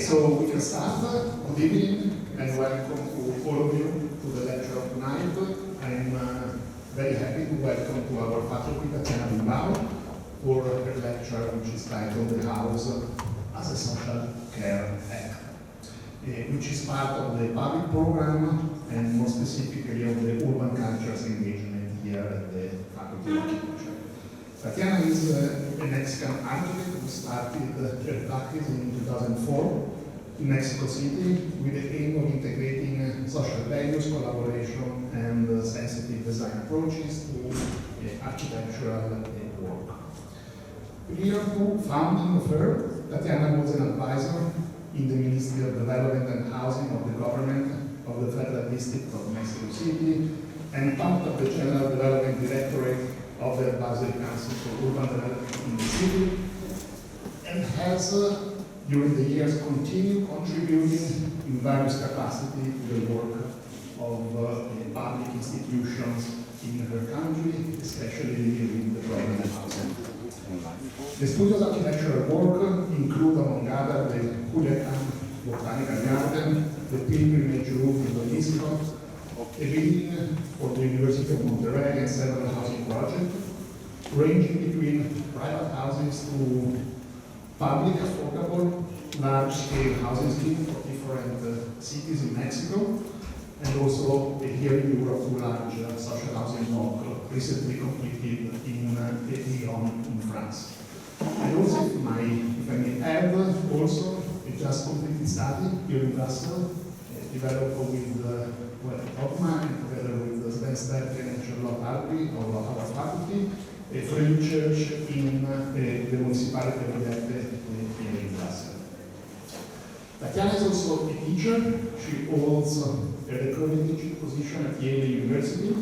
So we can start. Good evening and welcome to all of you to the lecture of tonight. I'm very happy to welcome to our faculty TATIANA Bilbao for her lecture, which is titled The House as a Social Care Act, which is part of the public program and more specifically of the urban cultures engagement here at the Faculty of Architecture. TATIANA is a Mexican architect who started her practice in 2004 in Mexico City with the aim of integrating social values, collaboration, and sensitive design approaches to architectural work. Prior to founding the firm, TATIANA was an advisor in the Ministry of Development and Housing of the government of the Federal District of Mexico City and part of the General Development Directorate of the Advisory Council for Urban Development in the city, and has, during the years, continued contributing in various capacities to the work of public institutions in her country, especially dealing with the problem of housing. The studio's architectural work include, among others, the Culiacan Botanical Garden, the Pilgrimage Roof in Jalisco, a building for the University of Monterrey and several housing projects, ranging between private houses to public, affordable, large-scale housing schemes for different cities in Mexico, and also here in Europe, two large social housing blocks recently completed in Lyon in France. And also, if I may add, also a just completed study here in Brussels, developed with Otma and together with Sven Sterken and Charlotte Alpi of our faculty, for a research in the municipality of Vedette here in Brussels. TATIANA is also a teacher. She holds a recorded teaching position at Yale University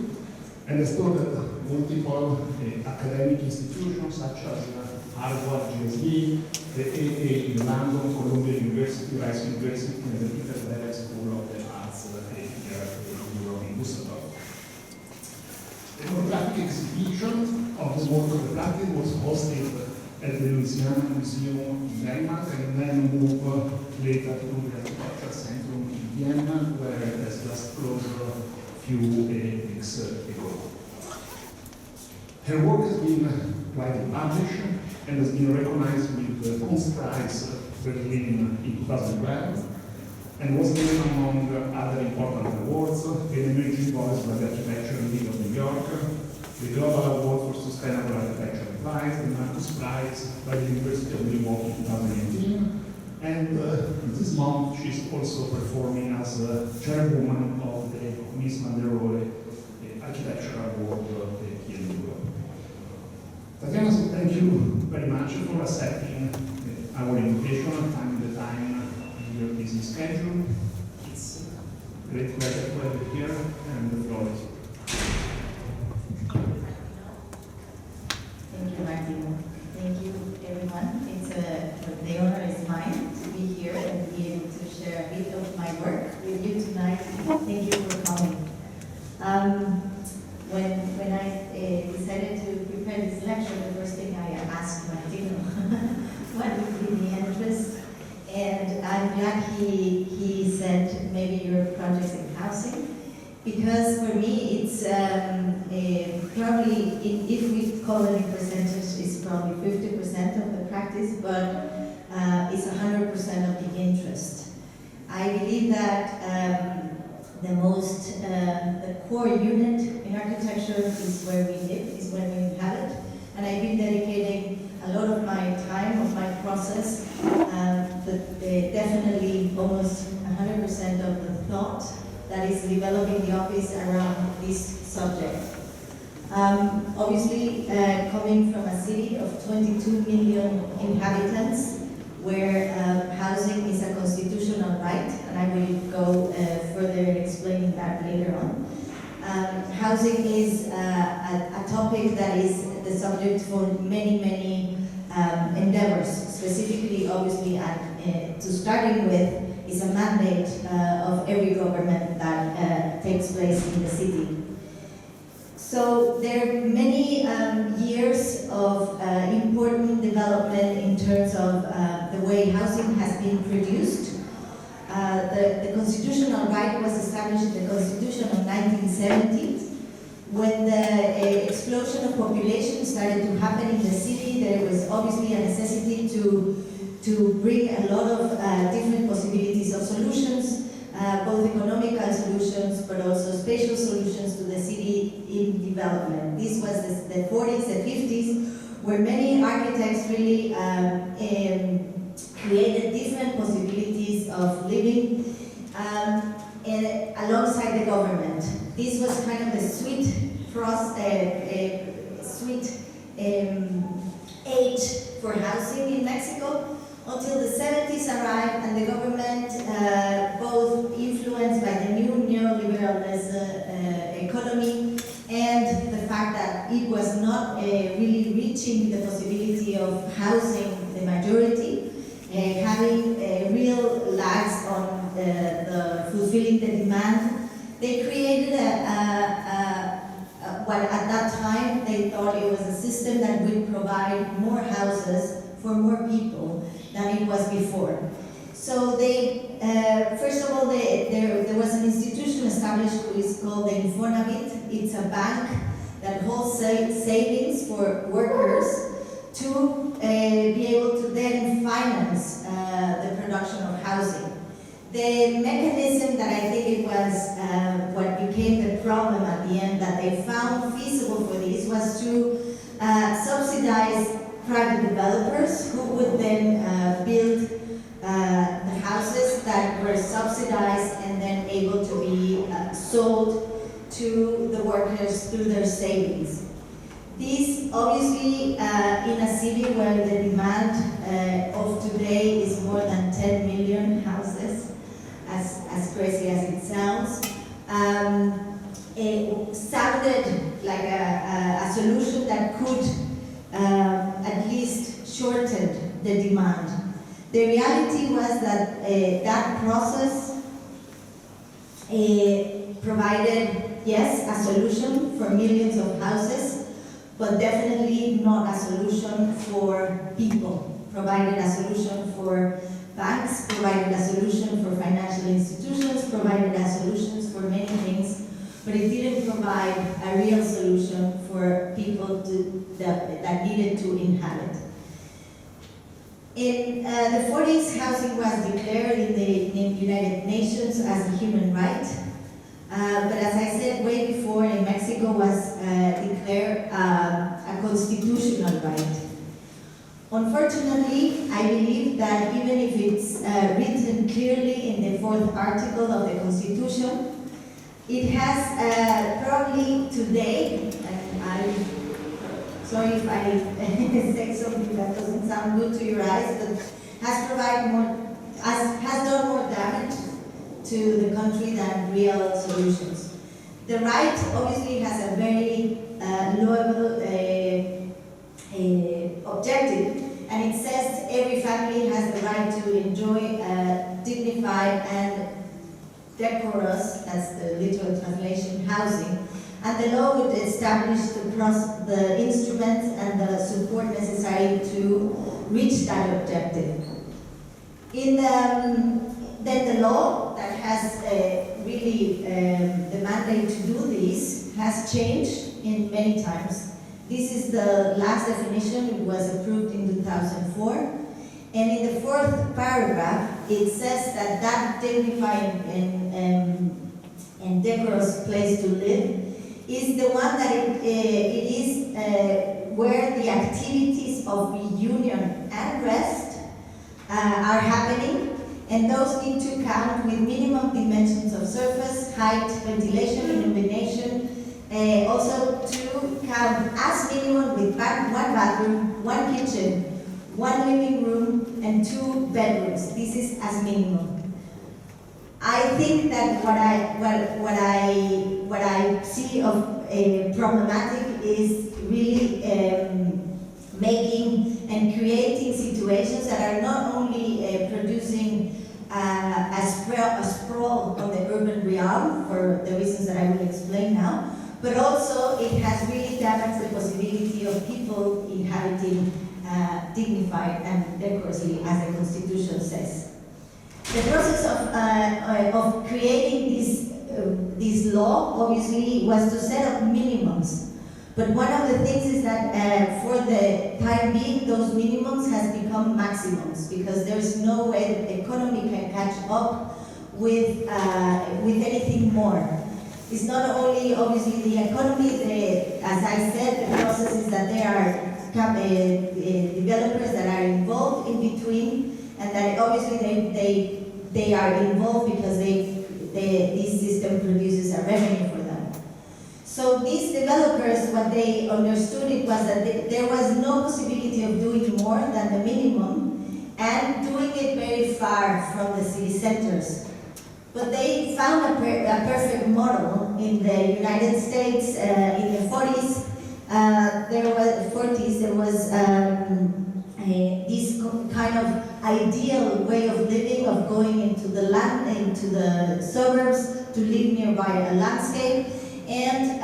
and has taught at multiple academic institutions such as Harvard, GSD, the AA in London, Columbia University, Rice University, and the Peter Bell School of the Arts here in Europe in Düsseldorf. The monographic exhibition of the work of the practice was hosted at the Louisiana Museum in Denmark and then moved later to the Architecture Center in Vienna, where it has just closed a few weeks ago. Her work has been widely published and has been recognized with the Kunst Prize Berlin in 2012 and was named among other important awards, the Emerging Voice by the Architecture League of New York, the Global Award for Sustainable Architecture Prize, the Marcus Prize by the University of Milwaukee in 2018, and this month she's also performing as chairwoman of the Miss Manderole Architectural Award here in Europe. TATIANA, thank you very much for accepting our invitation and finding the time in your busy schedule. It's a great pleasure to have you here, and the floor is yours. Thank you, Martino. Thank you, everyone. The honor is mine to be here and be able to share a bit of my work with you tonight. Thank you for coming. When I decided to prepare this lecture, the first thing I asked Martino what would be the interest, and I'm glad he said maybe your projects in housing, because for me it's probably, if we call it in percentage, it's probably 50% of the practice, but it's 100% of the interest. I believe that the core unit in architecture is where we live, is where we inhabit, and I've been dedicating a lot of my time, of my process, definitely almost 100% of the thought that is developing the office around this subject. Obviously, coming from a city of 22 million inhabitants, where housing is a constitutional right, and I will go further in explaining that later on. Housing is a topic that is the subject for many endeavors. Specifically, obviously, to starting with, is a mandate of every government that takes place in the city. So there are many years of important development in terms of the way housing has been produced The constitutional right was established in the Constitution of 1970. When the explosion of population started to happen in the city, there was obviously a necessity to bring a lot of different possibilities of solutions, both economical solutions, but also spatial solutions to the city in development. This was the 40s, the 50s, where many architects really created different possibilities of living alongside the government. This was kind of the sweet age for housing in Mexico until the 70s arrived, and the government, both influenced by the new neoliberal economy and the fact that it was not really reaching the possibility of housing the majority, having real lags on the fulfilling the demand, they created what at that time they thought it was a system that would provide more houses for more people than it was before. So they, first of all, there was an institution established which is called the Infonavit. It's a bank that holds savings for workers to be able to then finance the production of housing. The mechanism that I think it was what became the problem at the end that they found feasible for this was to subsidize private developers who would then build the houses that were subsidized and then able to be sold to the workers through their savings. This obviously in a city where the demand of today is more than 10 million houses, as crazy as it sounds, it sounded like a solution that could at least shorten the demand. The reality was that that process provided, yes, a solution for millions of houses, but definitely not a solution for people. Provided a solution for banks, provided a solution for financial institutions, provided a solutions for many things, but it didn't provide a real solution for people that needed to inhabit. In the 40s, housing was declared in the United Nations as a human right. But as I said way before, in Mexico was declared a constitutional right. Unfortunately, I believe that even if it's written clearly in the 4th article of the Constitution, it has probably today, and I'm sorry if I say something that doesn't sound good to your eyes, but has done more damage to the country than real solutions. The right obviously has a very loable objective, and it says every family has the right to enjoy dignified and decorous, that's the literal translation, housing, and the law would establish the instruments and the support necessary to reach that objective. Then the law that has really the mandate to do this has changed in many times. This is the last definition. It was approved in 2004. And in the 4th paragraph, it says that dignified and decorous place to live is the one that it is where the activities of reunion and rest are happening. And those need to count with minimum dimensions of surface, height, ventilation, illumination. Also to count as minimum with one bathroom, one kitchen, one living room, and 2 bedrooms. This is as minimum. I think that what I see of problematic is really making and creating situations that are not only producing a sprawl on the urban realm for the reasons that I will explain now, but also it has really damaged the possibility of people inhabiting dignified and decorously, as the Constitution says. The process of creating this law obviously was to set up minimums. But one of the things is that for the time being, those minimums has become maximums because there's no way that the economy can catch up with anything more. It's not only obviously the economy, as I said, the process is that there are developers that are involved in between, and that obviously they are involved because this system produces a revenue for them. So these developers, what they understood it was that there was no possibility of doing more than the minimum and doing it very far from the city centers. But they found a perfect model in the United States in the 40s. There was this kind of ideal way of living, of going into the land, into the suburbs, to live nearby a landscape. And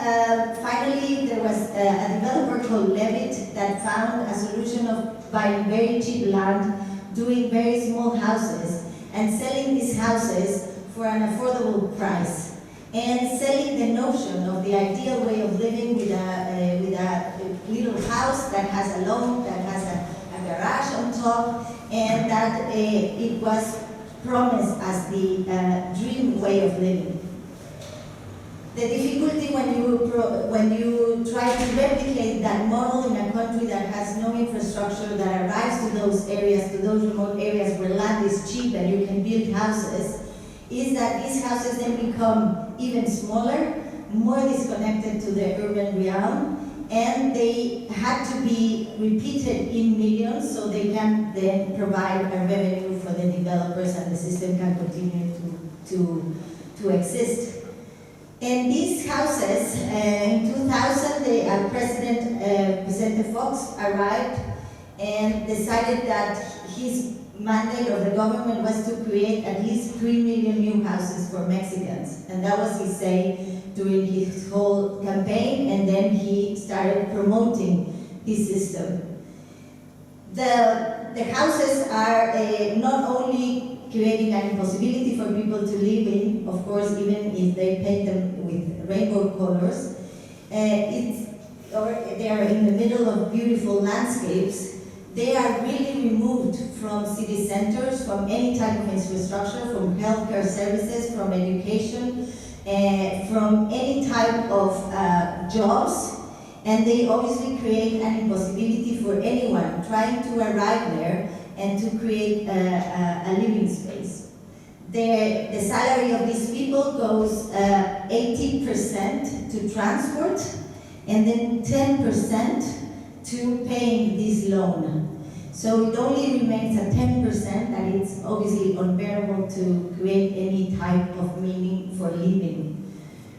finally, there was a developer called Levitt that found a solution of buying very cheap land, doing very small houses, and selling these houses for an affordable price, and selling the notion of the ideal way of living with a little house that has a lawn, that has a garage on top, and that it was promised as the dream way of living. The difficulty when you try to replicate that model in a country that has no infrastructure that arrives to those areas, to those remote areas where land is cheap and you can build houses, is that these houses then become even smaller, more disconnected to the urban realm, and they had to be repeated in millions so they can then provide a revenue for the developers and the system can continue to exist. And these houses, in 2000, President Fox arrived and decided that his mandate of the government was to create at least 3 million new houses for Mexicans. And that was his say during his whole campaign, and then he started promoting this system. The houses are not only creating an impossibility for people to live in, of course, even if they paint them with rainbow colors, or they are in the middle of beautiful landscapes. They are really removed from city centers, from any type of infrastructure, from healthcare services, from education, from any type of jobs, and they obviously create an impossibility for anyone trying to arrive there and to create a living space. The salary of these people goes 80% to transport, and then 10% to paying this loan. So it only remains at 10%, and it's obviously unbearable to create any type of meaning for living.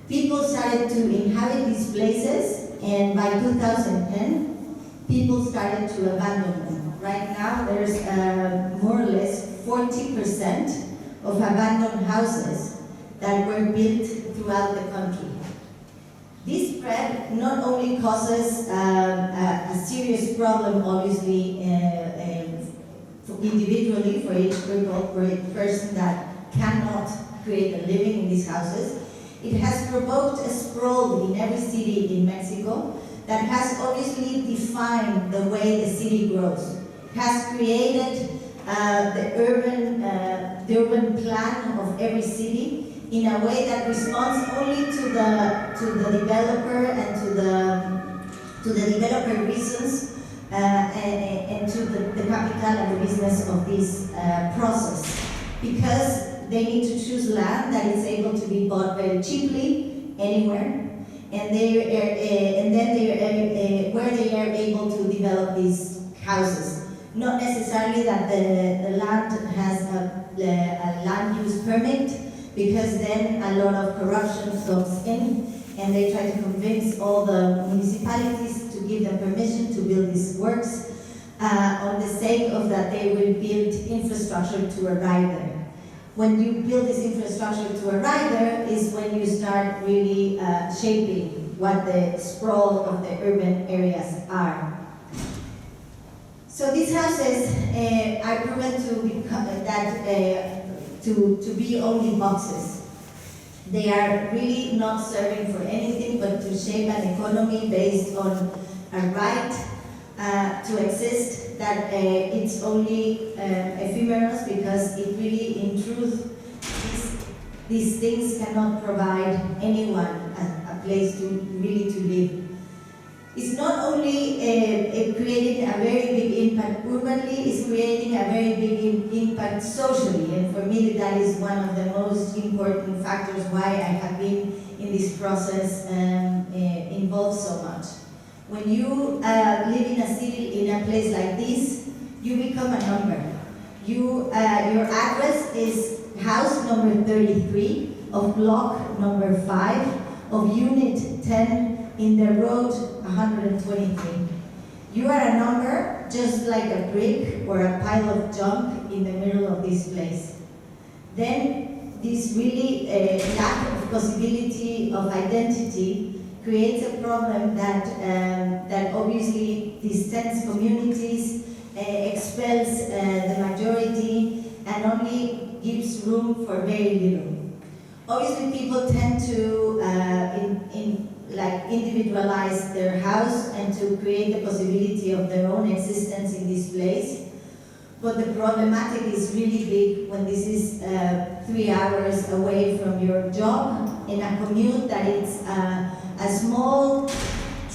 People started to inhabit these places, and by 2010, people started to abandon them. Right now, there's more or less 40% of abandoned houses that were built throughout the country. This spread not only causes a serious problem, obviously, individually for each group, for each person that cannot create a living in these houses, it has provoked a sprawl in every city in Mexico that has obviously defined the way the city grows. It has created the urban plan of every city in a way that responds only to the developer and to the developer reasons and to the capital and the business of this process, because they need to choose land that is able to be bought very cheaply anywhere, and then where they are able to develop these houses. Not necessarily that the land has a land use permit, because then a lot of corruption comes in, and they try to convince all the municipalities to give them permission to build these works on the sake of that they will build infrastructure to arrive there. When you build this infrastructure to arrive there is when you start really shaping what the sprawl of the urban areas are. So these houses are proven to become that to be only boxes. They are really not serving for anything but to shape an economy based on a right to exist, that it's only ephemeral because it really, in truth, these things cannot provide anyone a place to really to live. It's not only creating a very big impact urbanly, it's creating a very big impact socially, and for me that is one of the most important factors why I have been in this process involved so much. When you live in a city, in a place like this, you become a number. Your address is house number 33 of block number 5 of unit 10 in the road 123. You are a number just like a brick or a pile of junk in the middle of this place. Then this really lack of possibility of identity creates a problem that that obviously distends communities, expels the majority, and only gives room for very little. Obviously, people tend to individualize their house and to create the possibility of their own existence in this place. But the problematic is really big when this is 3 hours away from your job, in a commute that it's a small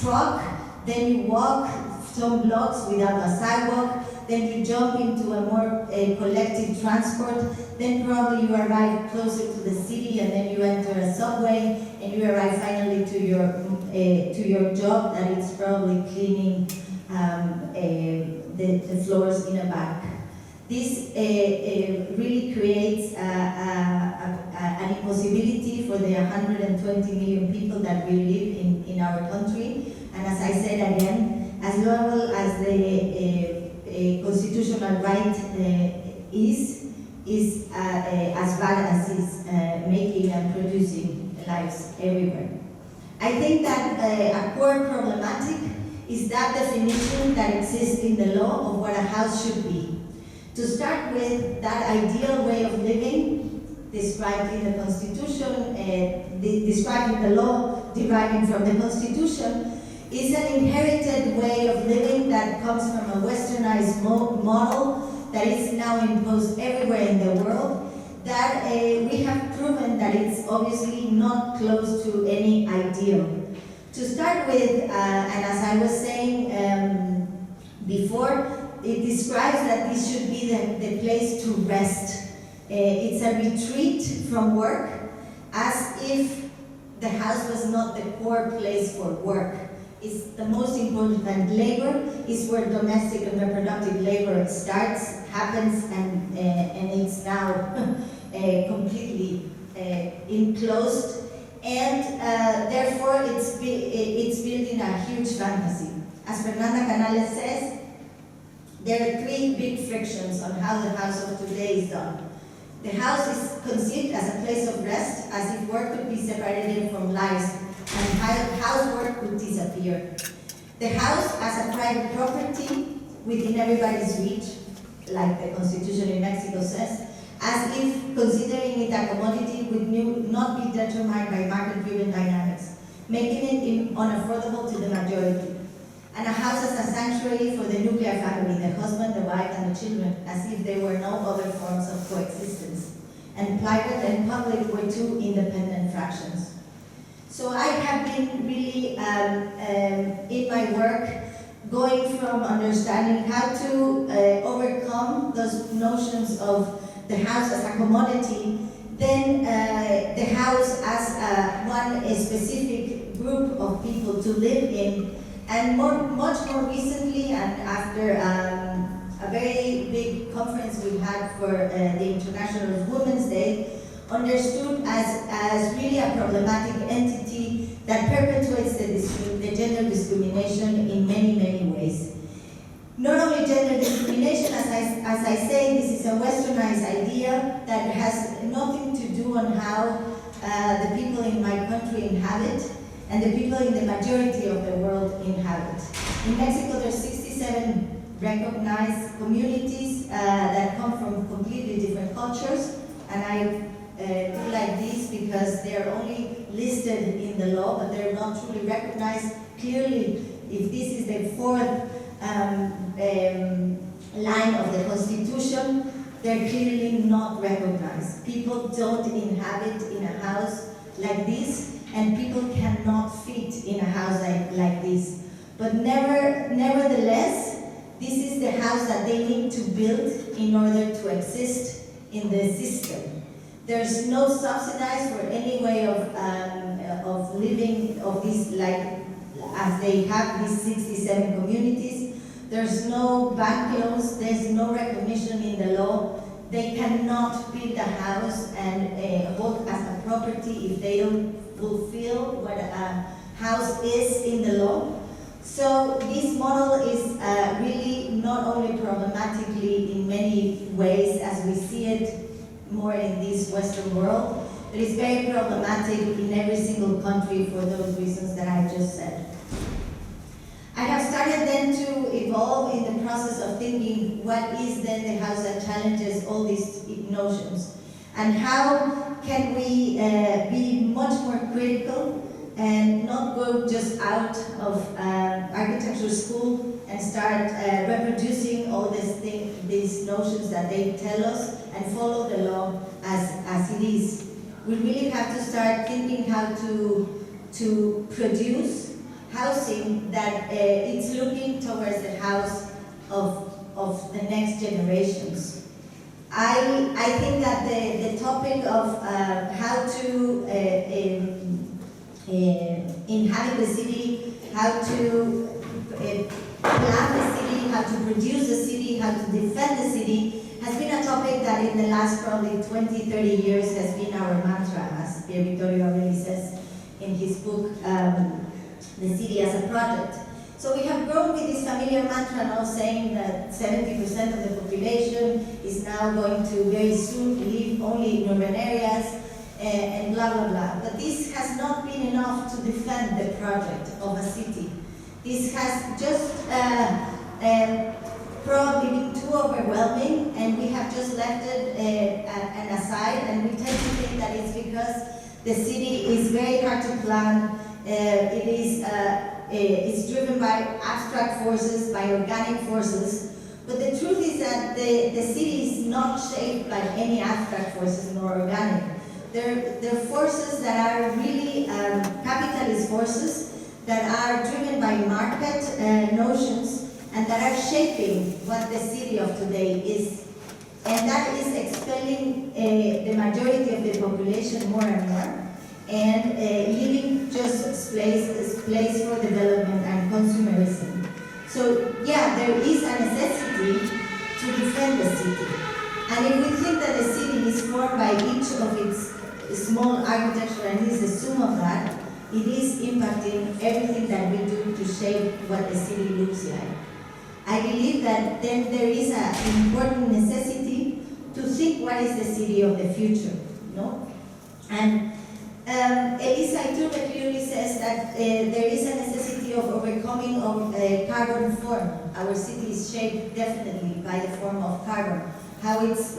truck, then you walk some blocks without a sidewalk, then you jump into a more collective transport, then probably you arrive closer to the city, and then you enter a subway, and you arrive finally to your job that it's probably cleaning the floors in a bank. This really creates an impossibility for the 120 million people that will live in our country. And as I said again, as long as the constitutional right is as bad as it's making and producing lives everywhere. I think that a core problematic is that definition that exists in the law of what a house should be. To start with, that ideal way of living described in the Constitution, described in the law deriving from the Constitution, is an inherited way of living that comes from a westernized model that is now imposed everywhere in the world, that we have proven that it's obviously not close to any ideal. To start with, and as I was saying before, it describes that this should be the place to rest. It's a retreat from work, as if the house was not the core place for work. It's the most important, and labor is where domestic and reproductive labor starts, happens, and it's now completely enclosed, and therefore it's built in a huge fantasy. As Fernanda Canales says, there are 3 big frictions on how the house of today is done. The house is conceived as a place of rest, as if work could be separated from lives, and housework would disappear. The house as a private property within everybody's reach, like the Constitution in Mexico says, as if considering it a commodity would not be determined by market-driven dynamics, making it unaffordable to the majority. And a house as a sanctuary for the nuclear family, the husband, the wife, and the children, as if there were no other forms of coexistence. And private and public were 2 independent fractions. So I have been really, in my work, going from understanding how to overcome those notions of the house as a commodity, then the house as one specific group of people to live in, and much more recently, and after a very big conference we had for the International Women's Day, understood as really a problematic entity that perpetuates the gender discrimination in many, many ways. Not only gender discrimination, as I say, this is a westernized idea that has nothing to do on how the people in my country inhabit, and the people in the majority of the world inhabit. In Mexico, there's 67 recognized communities that come from completely different cultures, and I do like these because they're only listed in the law, but they're not truly recognized. Clearly, if this is the fourth line of the Constitution, they're clearly not recognized. People don't inhabit in a house like this, and people cannot fit in a house like this. But nevertheless, this is the house that they need to build in order to exist in the system. There's no subsidize for any way of living of this, like as they have these 67 communities. There's no bank loans, there's no recognition in the law. They cannot build a house and hold as a property if they don't fulfill what a house is in the law. So this model is really not only problematically in many ways as we see it more in this Western world, but it's very problematic in every single country for those reasons that I just said. I have started then to evolve in the process of thinking what is then the house that challenges all these notions, and how can we be much more critical and not go just out of architecture school and start reproducing all these notions that they tell us and follow the law as it is. We really have to start thinking how to produce housing that it's looking towards the house of the next generations. I think that the topic of how to inhabit the city, how to plan the city, how to produce the city, how to defend the city, has been a topic that in the last probably 20, 30 years has been our mantra, as Pierre Vittorio really says in his book, The City as a Project. So we have grown with this familiar mantra now saying that 70% of the population is now going to very soon live only in urban areas, and blah, blah, blah. But this has not been enough to defend the project of a city. This has just probably been too overwhelming, and we have just left it an aside, and we tend to think that it's because the city is very hard to plan. It's driven by abstract forces, by organic forces. But the truth is that the city is not shaped by any abstract forces nor organic. They're forces that are really capitalist forces that are driven by market notions and that are shaping what the city of today is. And that is expelling the majority of the population more and more, and leaving just place for development and consumerism. So yeah, there is a necessity to defend the city. And if we think that the city is formed by each of its small architecture and is the sum of that, it is impacting everything that we do to shape what the city looks like. I believe that then there is an important necessity to think what is the city of the future, no? And Elisa Iturbe clearly says that there is a necessity of overcoming of carbon form. Our city is shaped definitely by the form of carbon. How it's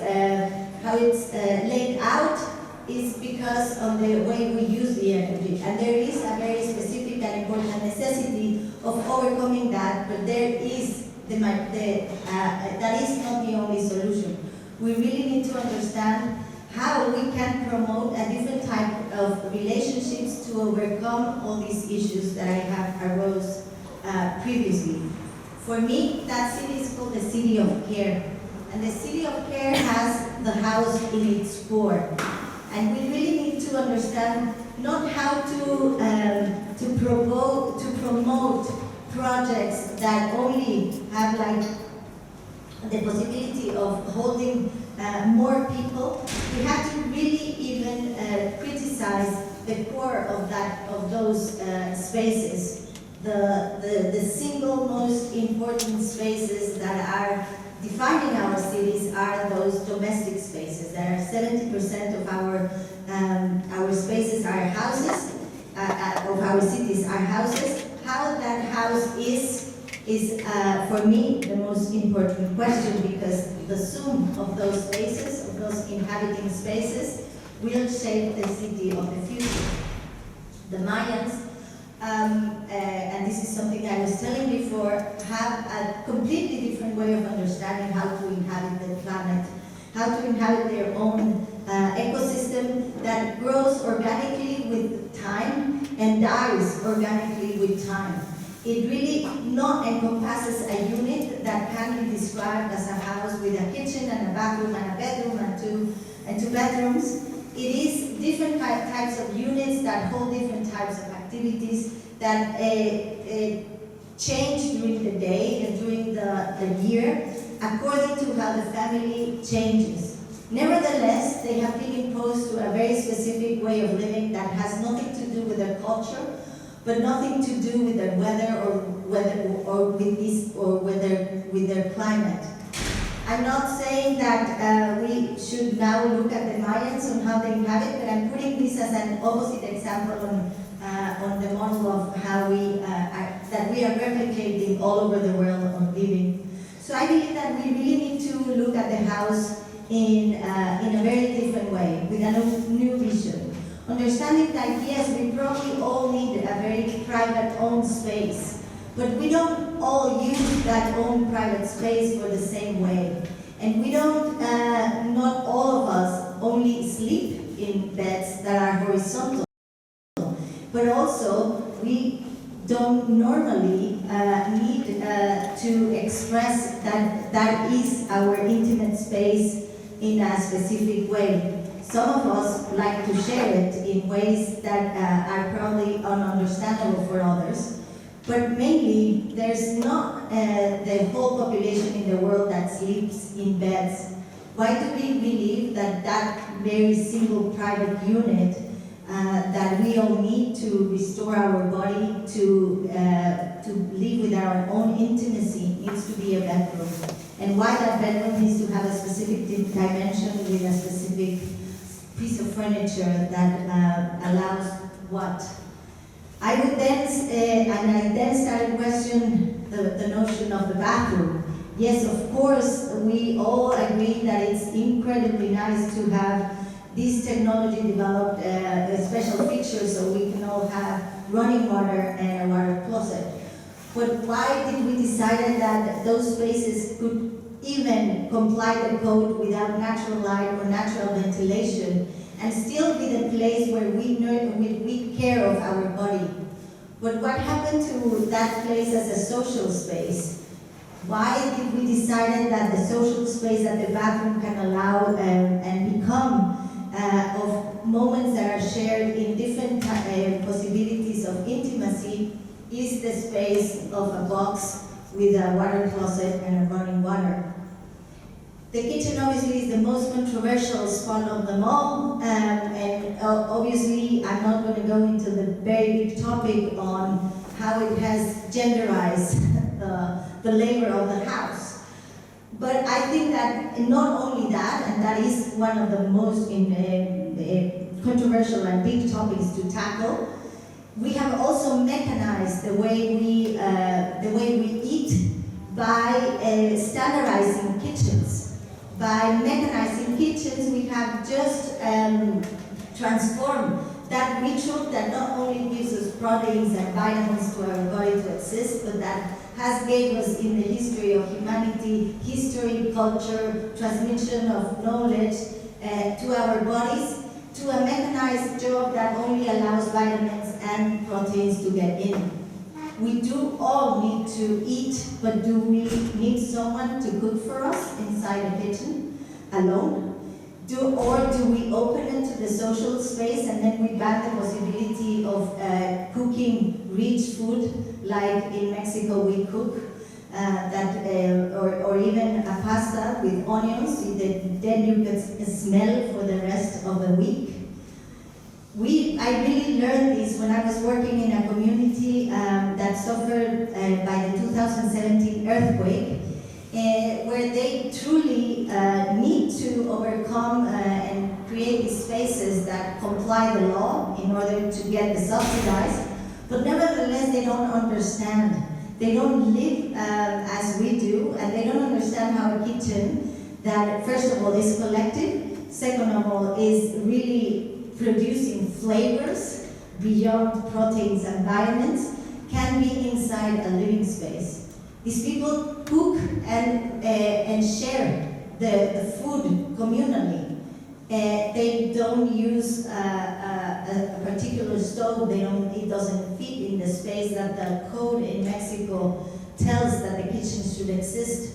laid out is because of the way we use the energy. And there is a very specific and important necessity of overcoming that, but there is that is not the only solution. We really need to understand how we can promote a different type of relationships to overcome all these issues that I have arose previously. For me, that city is called the city of care. And the city of care has the house in its core. And we really need to understand not how to promote projects that only have like the possibility of holding more people. We have to really even criticize the core of those spaces. The single most important spaces that are defining our cities are those domestic spaces. That are 70% of our spaces are houses, of our cities are houses. How that house is is, for me, the most important question, because the sum of those spaces, of those inhabiting spaces, will shape the city of the future. The Mayans, and this is something I was telling before, have a completely different way of understanding how to inhabit the planet, how to inhabit their own ecosystem that grows organically with time and dies organically with time. It really not encompasses a unit that can be described as a house with a kitchen and a bathroom and a bedroom and two bedrooms. It is different types of units that hold different types of activities that change during the day and during the year according to how the family changes. Nevertheless, they have been imposed to a very specific way of living that has nothing to do with their culture, but nothing to do with their weather or with their climate. I'm not saying that we should now look at the Mayans on how they inhabit, but I'm putting this as an opposite example on the model of how that we are replicating all over the world on living. So I believe that we really need to look at the house in a very different way, with a new vision. Understanding that yes, we probably all need a very private own space, but we don't all use that own private space for the same way. And we don't, not all of us only sleep in beds that are horizontal, but also we don't normally need to express that is our intimate space in a specific way. Some of us like to share it in ways that are probably ununderstandable for others. But mainly, there's not the whole population in the world that sleeps in beds. Why do we believe that that very single private unit that we all need to restore our body, to live with our own intimacy, needs to be a bedroom? And why that bedroom needs to have a specific dimension with a specific piece of furniture that allows what? I would then, and I then started questioning the notion of the bathroom. Yes, of course, we all agree that it's incredibly nice to have this technology developed special features so we can all have running water and a water closet. But why did we decide that those spaces could even comply the code without natural light or natural ventilation and still be the place where we care of our body? But what happened to that place as a social space? Why did we decide that the social space that the bathroom can allow and become of moments that are shared in different possibilities of intimacy is the space of a box with a water closet and a running water? The kitchen obviously is the most controversial spot of them all, and obviously I'm not going to go into the very big topic on how it has genderized the labor of the house. But I think that not only that, and that is one of the most controversial and big topics to tackle, we have also mechanized the way we eat by standardizing kitchens. By mechanizing kitchens, we have just transformed that ritual that not only gives us proteins and vitamins to our body to exist, but that has gave us in the history of humanity, history, culture, transmission of knowledge to our bodies, to a mechanized job that only allows vitamins and proteins to get in. We do all need to eat, but do we need someone to cook for us inside a kitchen alone? Or do we open it to the social space and then we ban the possibility of cooking rich food like in Mexico we cook, or even a pasta with onions that then you can smell for the rest of the week? I really learned this when I was working in a community that suffered by the 2017 earthquake, where they truly need to overcome and create these spaces that comply the law in order to get the subsidized, but nevertheless they don't understand They don't live as we do, and they don't understand how a kitchen that, first of all, is collective, second of all, is really producing flavors beyond proteins and vitamins, can be inside a living space. These people cook and share the food communally. They don't use a particular stove. It doesn't fit in the space that the code in Mexico tells that the kitchen should exist.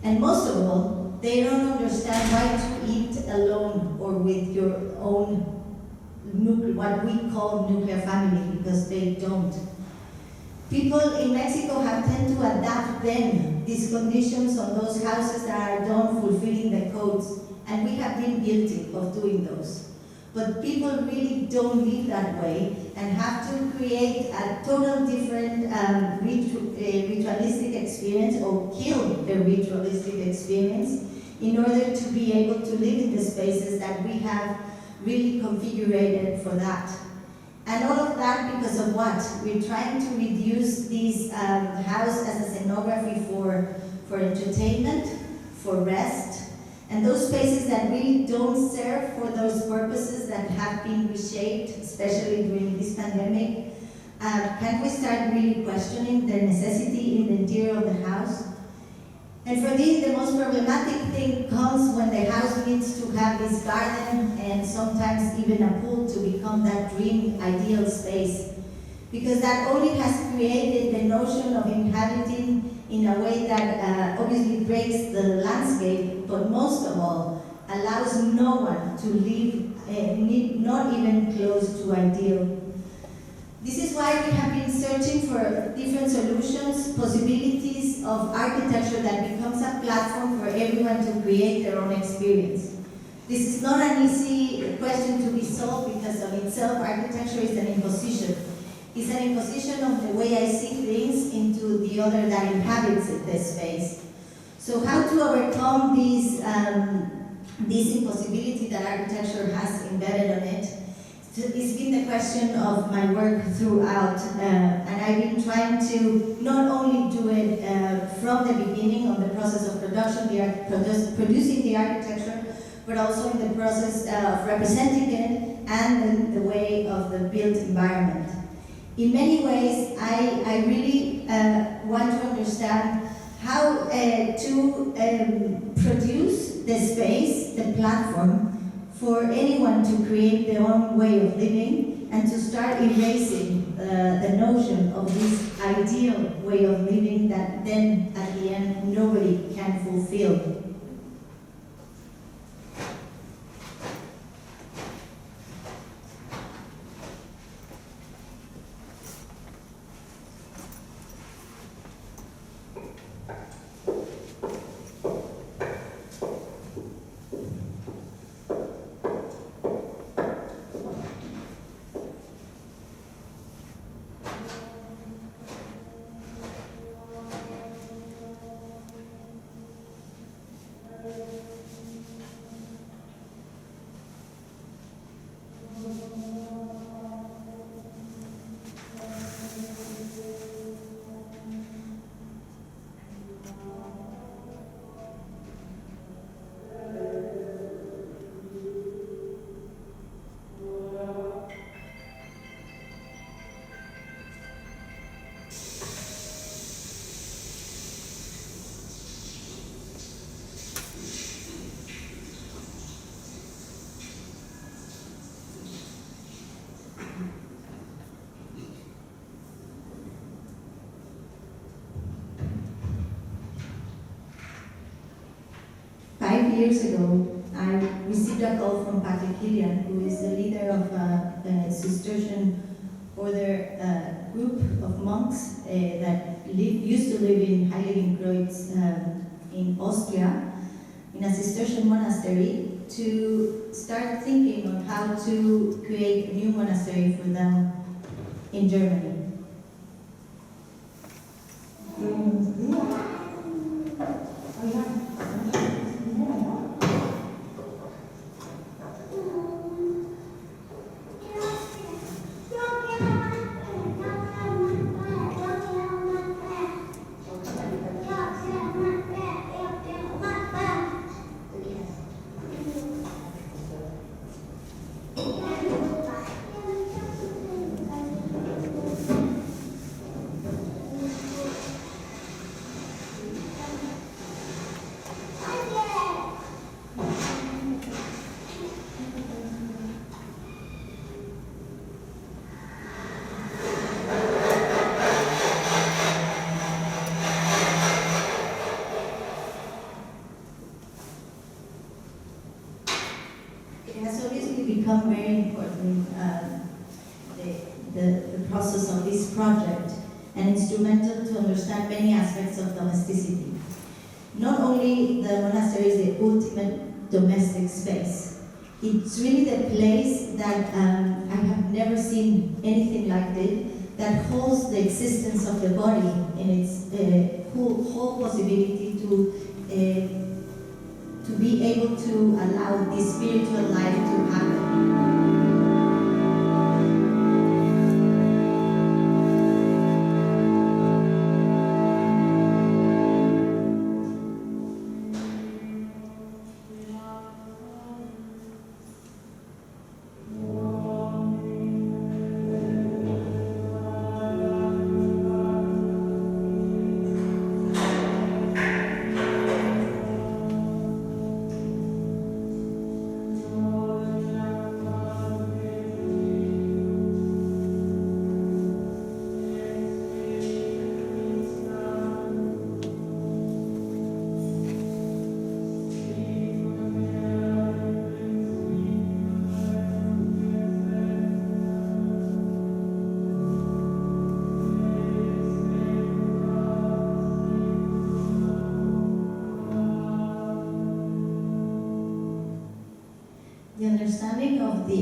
And most of all, they don't understand why to eat alone or with your own, what we call nuclear family, because they don't. People in Mexico have tend to adapt then these conditions on those houses that are done fulfilling the codes, and we have been guilty of doing those. But people really don't live that way and have to create a total different ritualistic experience, or kill the ritualistic experience, in order to be able to live in the spaces that we have really configured for that. And all of that because of what? We're trying to reduce these house as a scenography for entertainment, for rest, and those spaces that really don't serve for those purposes that have been reshaped, especially during this pandemic. Can we start really questioning their necessity in the interior of the house? And for this, the most problematic thing comes when the house needs to have this garden and sometimes even a pool to become that dream ideal space. Because that only has created the notion of inhabiting in a way that obviously breaks the landscape, but most of all, allows no one to live not even close to ideal. This is why we have been searching for different solutions, possibilities of architecture that becomes a platform for everyone to create their own experience. This is not an easy question to be solved because of itself, architecture is an imposition. It's an imposition of the way I see things into the other that inhabits this space. So how to overcome this impossibility that architecture has embedded on it? It's been the question of my work throughout, and I've been trying to not only do it from the beginning of the process of production, producing the architecture, but also in the process of representing it and in the way of the built environment. In many ways, I really want to understand how to produce the space, the platform, for anyone to create their own way of living and to start erasing the notion of this ideal way of living that then at the end nobody can fulfill. Years ago, I received a call from Patrick Killian, who is the leader of the Cistercian order group of monks that used to live in Heiligenkreuz in Austria, in a Cistercian monastery, to start thinking on how to create a new monastery for them in Germany. this project and instrumental to understand many aspects of domesticity. Not only the monastery is the ultimate domestic space, it's really the place that I have never seen anything like this, that holds the existence of the body in its whole possibility to be able to allow this spiritual life to happen. The understanding of the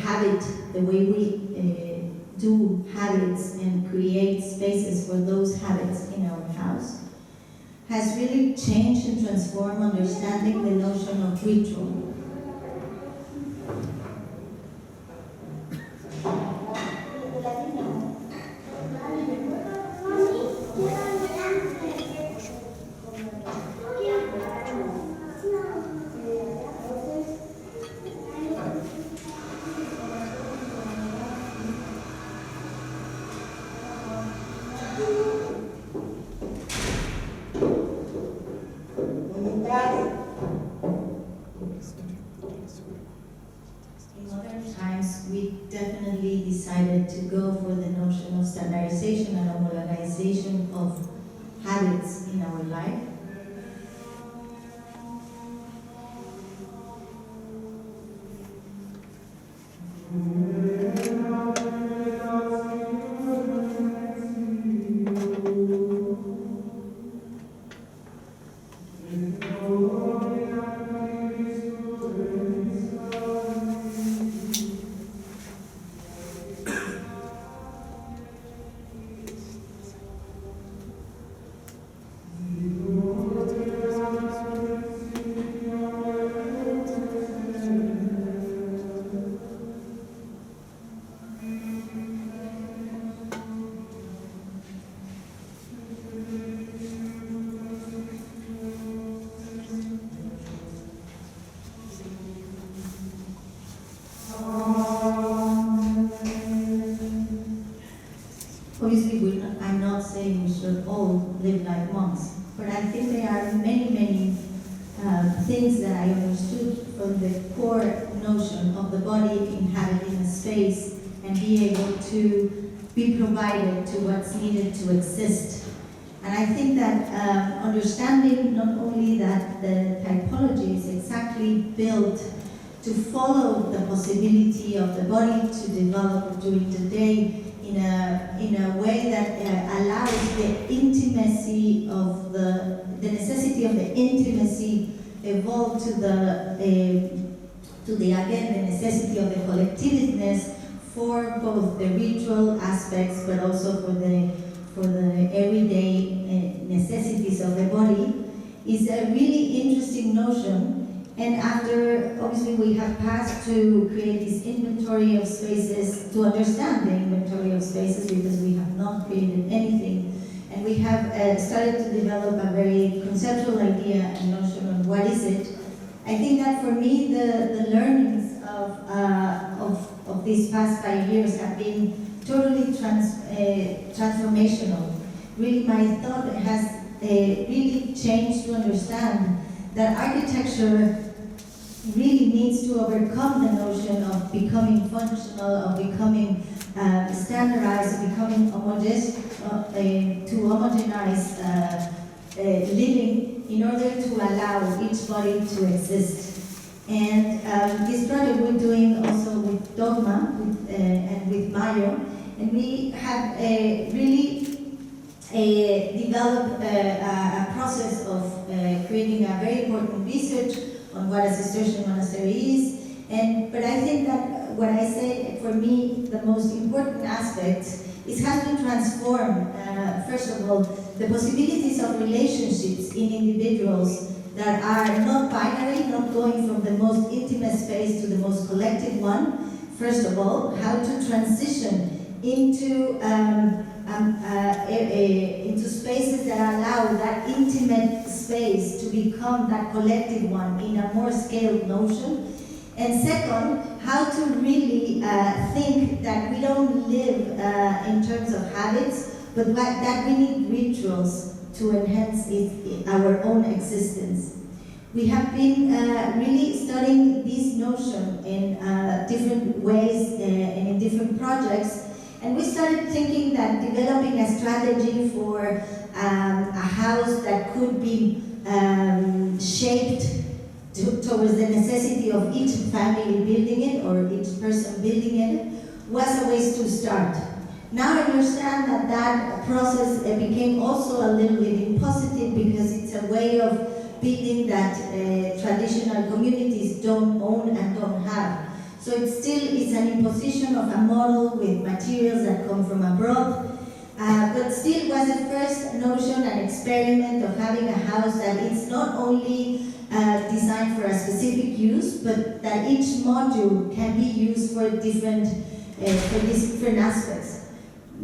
habit, the way we do habits and create spaces for those habits in our house, has really changed and transformed understanding the notion of ritual. In modern times, we definitely decided to go for the notion of standardization and homogenization of habits in our life. Obviously, I'm not saying we should all live like monks, but I think there are many things that I understood from the core notion of the body inhabiting a space and be able to be provided to what's needed to exist. And I think that understanding not only that the typology is exactly built to follow the possibility of the body to develop during the day in a way that allows the intimacy of the necessity of the intimacy evolve to the again the necessity of the collectiveness for both the ritual aspects but also for the everyday necessities of the body is a really interesting notion. And after, obviously, we have passed to create this inventory of spaces, to understand the inventory of spaces, because we have not created anything. And we have started to develop a very conceptual idea and notion on what is it. I think that for me, the learnings of these past 5 years have been totally transformational. Really, my thought has really changed to understand that architecture really needs to overcome the notion of becoming functional, of becoming standardized, of becoming to homogenize living in order to allow each body to exist. And this project we're doing also with Dogma and with Mayo and we have really developed a process of creating a very important research on what a Cistercian monastery is. But I think that what I say, for me, the most important aspect is how to transform, first of all, the possibilities of relationships in individuals that are not binary, not going from the most intimate space to the most collective one. First of all, how to transition into spaces that allow that intimate space to become that collective one in a more scaled notion. And second, how to really think that we don't live in terms of habits, but that we need rituals to enhance our own existence. We have been really studying this notion in different ways and in different projects. And we started thinking that developing a strategy for a house that could be shaped towards the necessity of each family building it or each person building it was a way to start. Now I understand that that process became also a little bit impositive because it's a way of building that traditional communities don't own and don't have. So it still is an imposition of a model with materials that come from abroad, but still was the first notion and experiment of having a house that it's not only designed for a specific use, but that each module can be used for different aspects.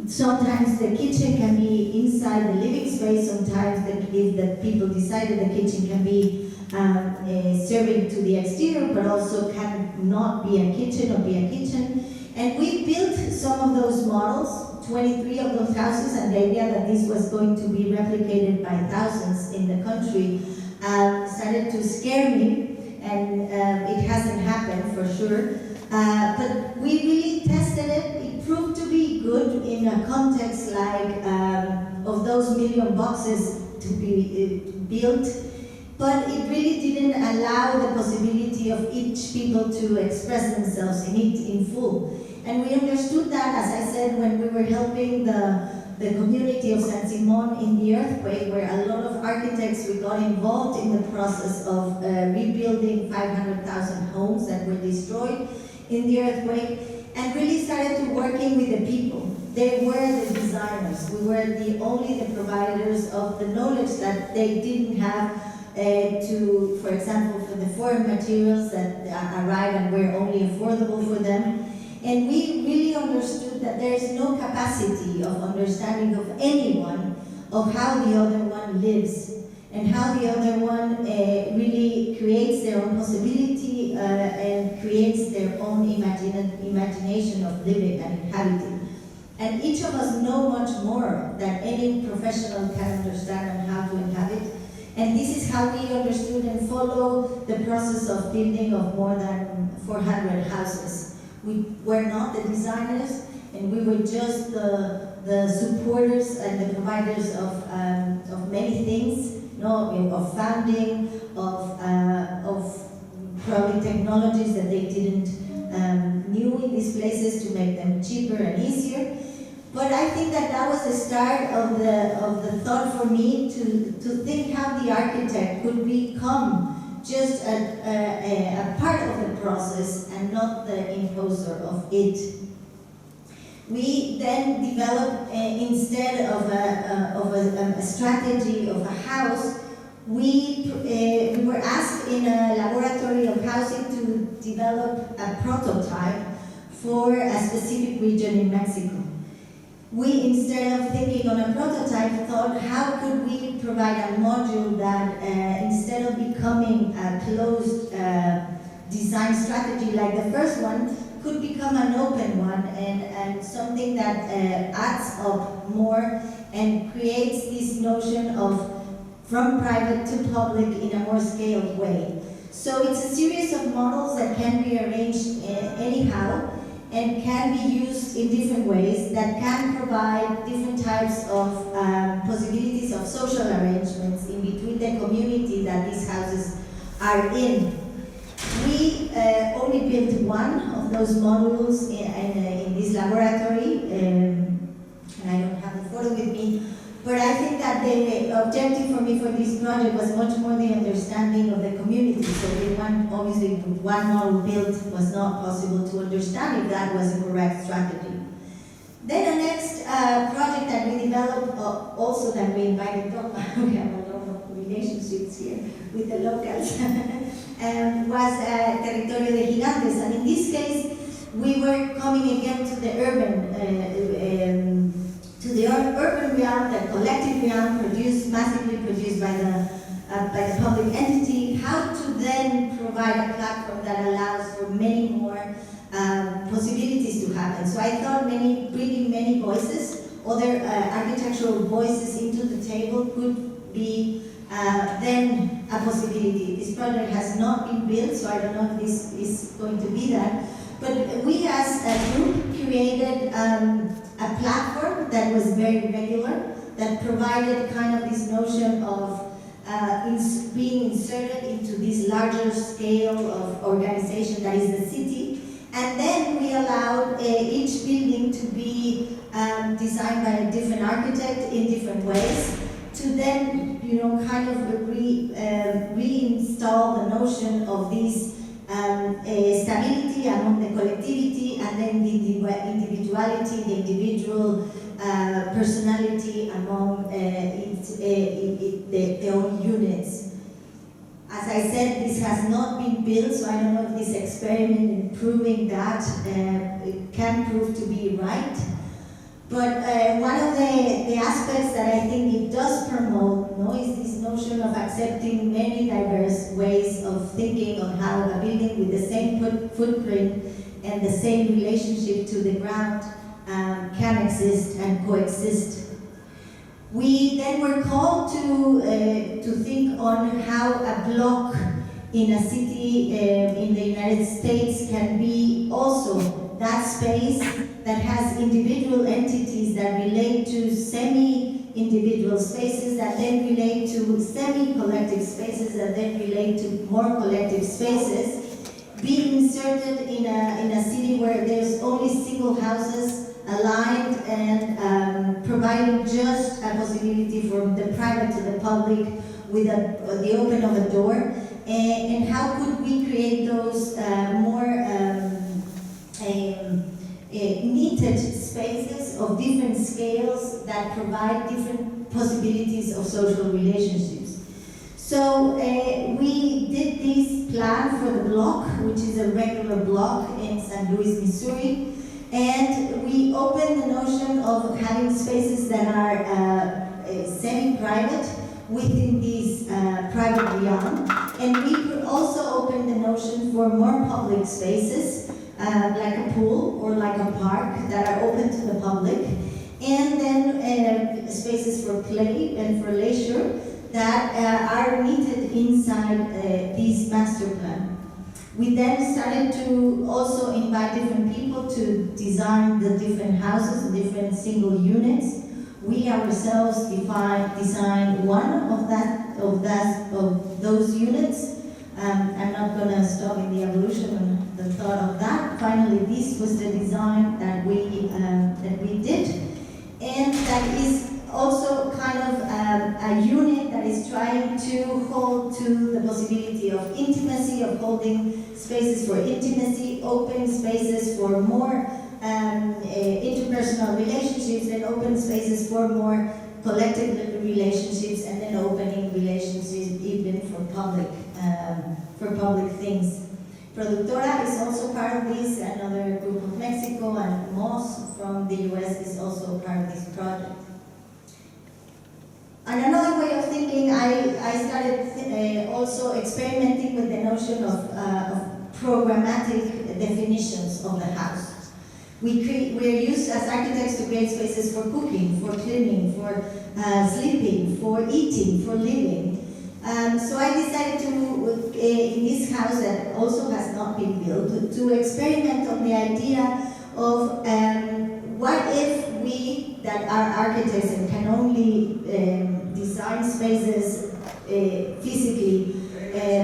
Sometimes the kitchen can be inside the living space, sometimes if the people decided the kitchen can be serving to the exterior, but also can not be a kitchen or be a kitchen. And we built some of those models, 23 of those houses, and the idea that this was going to be replicated by thousands in the country started to scare me, and it hasn't happened for sure. But we really tested it. It proved to be good in a context like of those million boxes to be built, but it really didn't allow the possibility of each people to express themselves in it in full. And we understood that, as I said, when we were helping the community of San Simon in the earthquake, where a lot of architects we got involved in the process of rebuilding 500,000 homes that were destroyed in the earthquake, and really started to working with the people. They were the designers. We were only the providers of the knowledge that they didn't have to, for example, for the foreign materials that arrived and were only affordable for them. And we really understood that there is no capacity of understanding of anyone of how the other one lives and how the other one really creates their own possibility and creates their own imagination of living and inhabiting. And each of us know much more than any professional can understand on how to inhabit. And this is how we understood and follow the process of building of more than 400 houses. We were not the designers, and we were just the supporters and the providers of many things, of funding, of probably technologies that they didn't knew in these places to make them cheaper and easier. But I think that was the start of the thought for me to think how the architect could become just a part of the process and not the imposer of it. We then developed, instead of a strategy of a house, we were asked in a laboratory of housing to develop a prototype for a specific region in Mexico. We, instead of thinking on a prototype, thought how could we provide a module that instead of becoming a closed design strategy like the first one, could become an open one and something that adds up more and creates this notion of from private to public in a more scaled way. So it's a series of models that can be arranged anyhow and can be used in different ways that can provide different types of possibilities of social arrangements in between the community that these houses are in. We only built one of those modules in this laboratory objective for me for this project was much more the understanding of the community. So obviously one model built was not possible to understand if that was a correct strategy. Then the next project that we developed, also that we invited Tom, we have a lot of relationships here with the locals, was Territorio de Gigantes. And in this case, we were coming again to the urban realm, the collective realm, massively produced by the public entity. How to then provide a platform that allows for many more possibilities to happen. So I thought bringing many voices, other architectural voices into the table could be then a possibility. This project has not been built, so I don't know if this is going to be that. But we as a group created a platform that was very regular, that provided kind of this notion of being inserted into this larger scale of organization that is the city. And then we allowed each building to be designed by a different architect in different ways, to then, kind of reinstall the notion of this stability among the collectivity, and then the individuality, the individual personality among their own units. As I said, this has not been built, so I don't know if this experiment in proving that can prove to be right. But one of the aspects that I think it does promote, is this notion of accepting many diverse ways of thinking on how a building with the same footprint and the same relationship to the ground can exist and coexist. We then were called to think on how a block in a city in the United States can be also that space that has individual entities that relate to semi-individual spaces, that then relate to semi-collective spaces, that then relate to more collective spaces, being inserted in a city where there's only single houses aligned and providing just a possibility from the private to the public with the open of a door. And how could we create those more knitted spaces of different scales that provide different possibilities of social relationships. So we did this plan for the block, which is a regular block in St. Louis, Missouri, and we opened the notion of having spaces that are semi-private within this private realm, and we also opened the notion for more public spaces, like a pool or like a park that are open to the public, and then spaces for play and for leisure that are knitted inside this master plan. We then started to also invite different people to design the different houses, the different single units. We ourselves designed one of those units. I'm not going to stop in the evolution and the thought of that. Finally, this was the design that we did, and that is also kind of a unit that is trying to hold to the possibility of intimacy, of holding spaces for intimacy, open spaces for more interpersonal relationships, and open spaces for more collective relationships, and then opening relationships even for public things. Productora is also part of this, another group of Mexico, and Moss from the US is also part of this project. And another way of thinking, I started also experimenting with the notion of programmatic definitions of the house. We're used as architects to create spaces for cooking, for cleaning, for sleeping, for eating, for living. So I decided to, in this house that also has not been built, to experiment on the idea of what if we, that are architects and can only design spaces physically,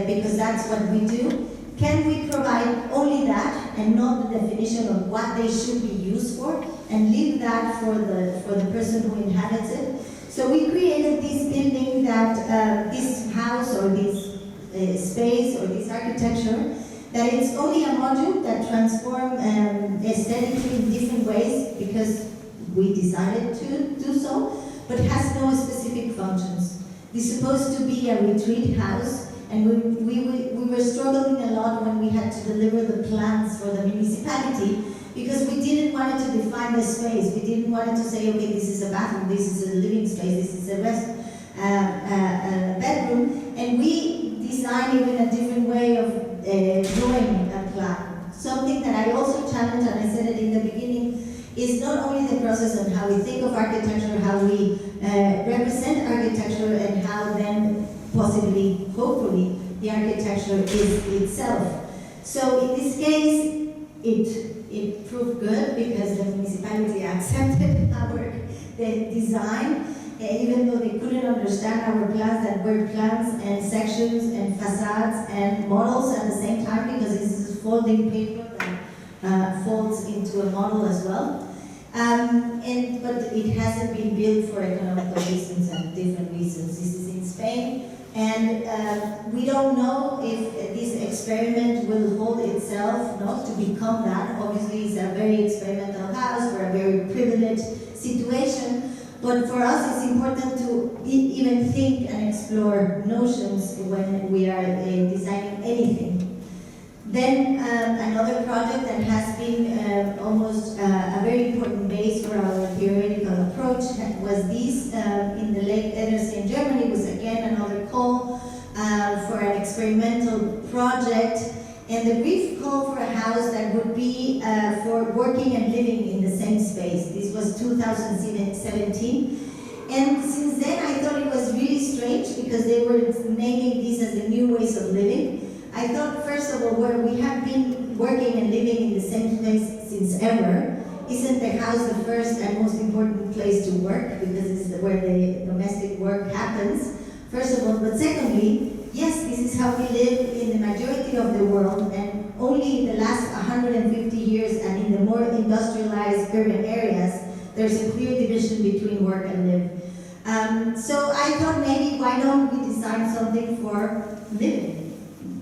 because that's what we do, can we provide only that and not the definition of what they should be used for, and leave that for the person who inhabits it? So we created this building that, this house or this space or this architecture, that it's only a module that transforms aesthetically in different ways because we decided to do so, but has no specific functions. It's supposed to be a retreat house, and we were struggling a lot when we had to deliver the plans for the municipality, because we didn't want to define the space. We didn't want to say, okay, this is a bathroom, this is a living space, this is a bedroom, and we designed even a different way of drawing a plan. Something that I also challenged, and I said it in the beginning, is not only the process of how we think of architecture, how we represent architecture, and how then possibly, hopefully, the architecture is itself. So in this case, it proved good because the municipality accepted our design, even though they couldn't understand our plans that were plans and sections and facades and models at the same time, because this is folding paper that folds into a model as well. But it hasn't been built for economical reasons and different reasons. This is in Spain, and we don't know if this experiment will hold itself, not to become that. Obviously, it's a very experimental house for a very privileged situation, but for us it's important to even think and explore notions when we are designing anything. Then another project that has been almost a very important base for our theoretical approach was this in the Lake Edersee in Germany. Was again another call for an experimental project, and the brief call for a house that would be for working and living in the same space. This was 2017. And since then I thought it was really strange because they were naming these as the new ways of living. I thought, first of all, where we have been working and living in the same place since ever, isn't the house the first and most important place to work, because it's where the domestic work happens, first of all. But secondly, yes, this is how we live in the majority of the world, and only in the last 150 years and in the more industrialized urban areas, there's a clear division between work and live. So I thought, maybe why don't we design something for living?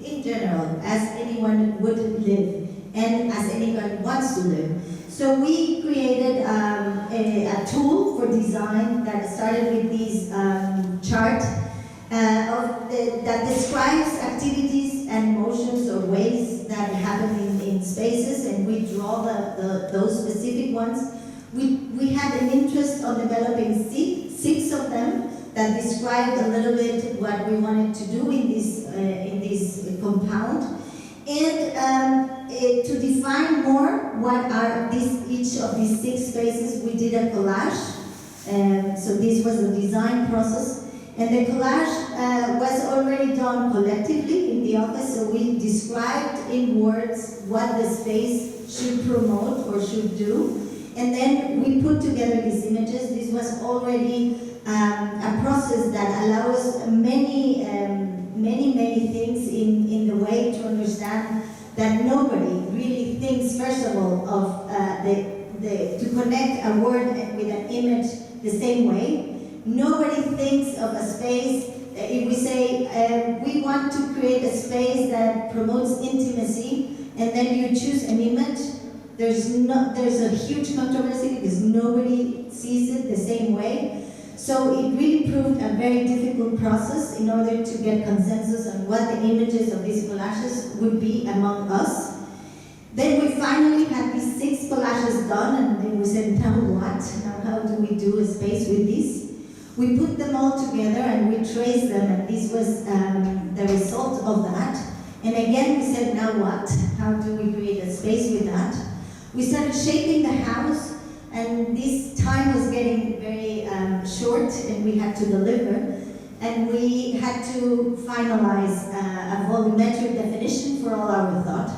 In general, as anyone would live, and as anyone wants to live. So we created a tool for design that started with this chart that describes activities and motions or ways that happen in spaces, and we draw those specific ones. We had an interest on developing six of them that described a little bit what we wanted to do in this compound, and to define more what are each of these 6 spaces, we did a collage. So this was the design process, and the collage was already done collectively in the office. So we described in words what the space should promote or should do, and then we put together these images. This was already a process that allows many things in the way to understand that nobody really thinks, first of all, of to connect a word with an image the same way. Nobody thinks of a space, if we say we want to create a space that promotes intimacy, and then you choose an image, there's a huge controversy because nobody sees it the same way. So it really proved a very difficult process in order to get consensus on what the images of these collages would be among us. Then we finally had these 6 collages done, and then we said, now what? Now how do we do a space with this? We put them all together and we traced them, and this was the result of that. And again we said, now what? How do we create a space with that? We started shaping the house, and this time was getting very short, and we had to deliver. And we had to finalize a volumetric definition for all our thought.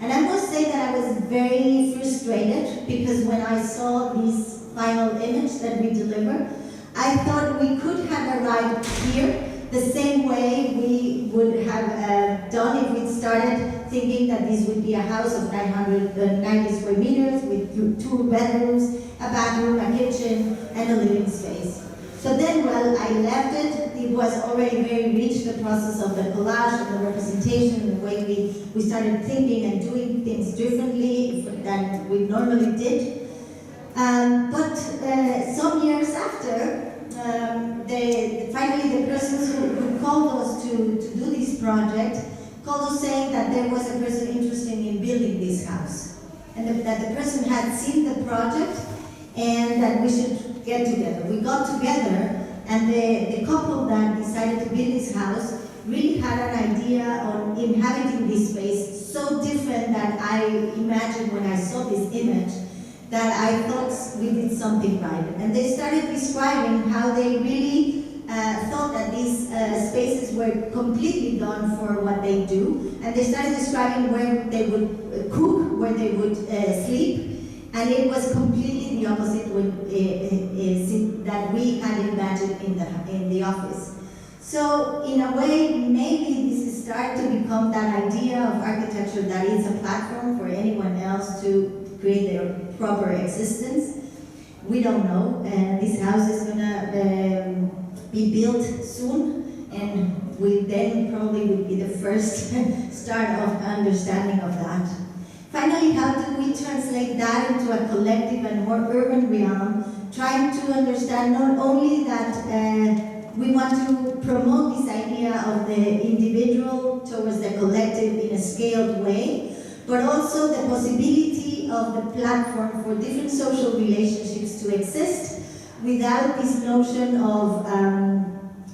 And I must say that I was very frustrated, because when I saw this final image that we delivered, I thought we could have arrived here the same way we would have done if we'd started thinking that this would be a house of 990 square meters with 2 bedrooms, a bathroom, a kitchen, and a living space. So then, well, I left it. It was already very rich, the process of the collage and the representation, the way we started thinking and doing things differently than we normally did. But some years after, finally the persons who called us to do this project called us saying that there was a person interested in building this house. And that the person had seen the project and that we should get together. We got together, and the couple that decided to build this house really had an idea on inhabiting this space so different that I imagined when I saw this image that I thought we did something right. And they started describing how they really thought that these spaces were completely done for what they do. And they started describing where they would cook, where they would sleep. And it was completely the opposite that we had imagined in the office. So in a way, maybe this is starting to become that idea of architecture that is a platform for anyone else to create their proper existence. We don't know. This house is gonna be built soon, and we then probably would be the first start of understanding of that. Finally, how do we translate that into a collective and more urban realm, trying to understand not only that we want to promote this idea of the individual towards the collective in a scaled way, but also the possibility of the platform for different social relationships to exist without this notion of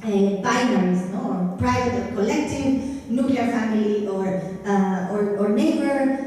binaries, no? Or private or collective, nuclear family or neighbor,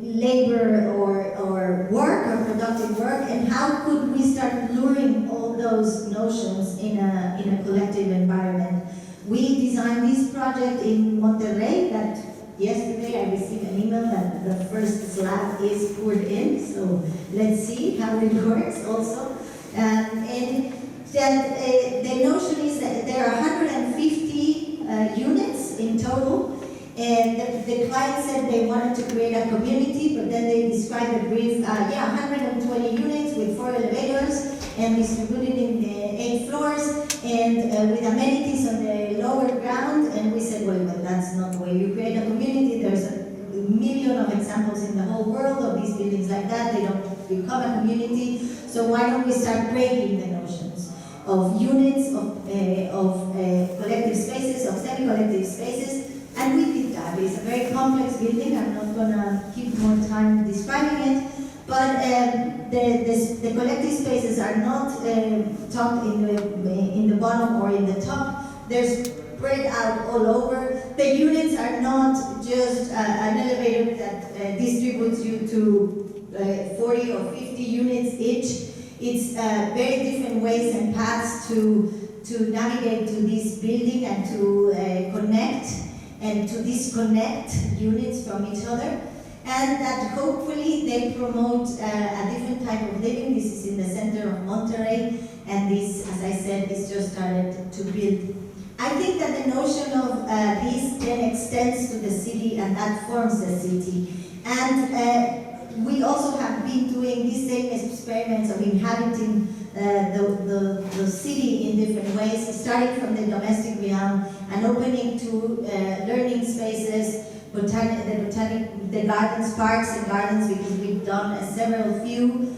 labor or work or productive work, and how could we start luring all those notions in a collective environment? We designed this project in Monterrey. That yesterday I received an email that the first slab is poured in, so let's see how it works also. And that the notion is that there are 150 units in total, and the client said they wanted to create a community, but then they described the brief, 120 units with 4 elevators and distributed in the 8 floors and with amenities on the lower ground. And we said, well, that's not the way you create a community. There's a million of examples in the whole world of these buildings like that. They don't become a community. So why don't we start breaking the notions of units, of collective spaces, of semi-collective spaces? And we did that. It's a very complex building. I'm not going to keep more time describing it. But the collective spaces are not tucked in the bottom or in the top. They're spread out all over. The units are not just an elevator that distributes you to 40 or 50 units each. It's very different ways and paths to navigate to this building and to connect and to disconnect units from each other. And that hopefully they promote a different type of living. This is in the center of Monterrey, and this, as I said, is just started to build. I think that the notion of this then extends to the city, and that forms the city. And we also have been doing these same experiments of inhabiting the city in different ways, starting from the domestic realm and opening to learning spaces, the gardens, parks and gardens, because we've done several few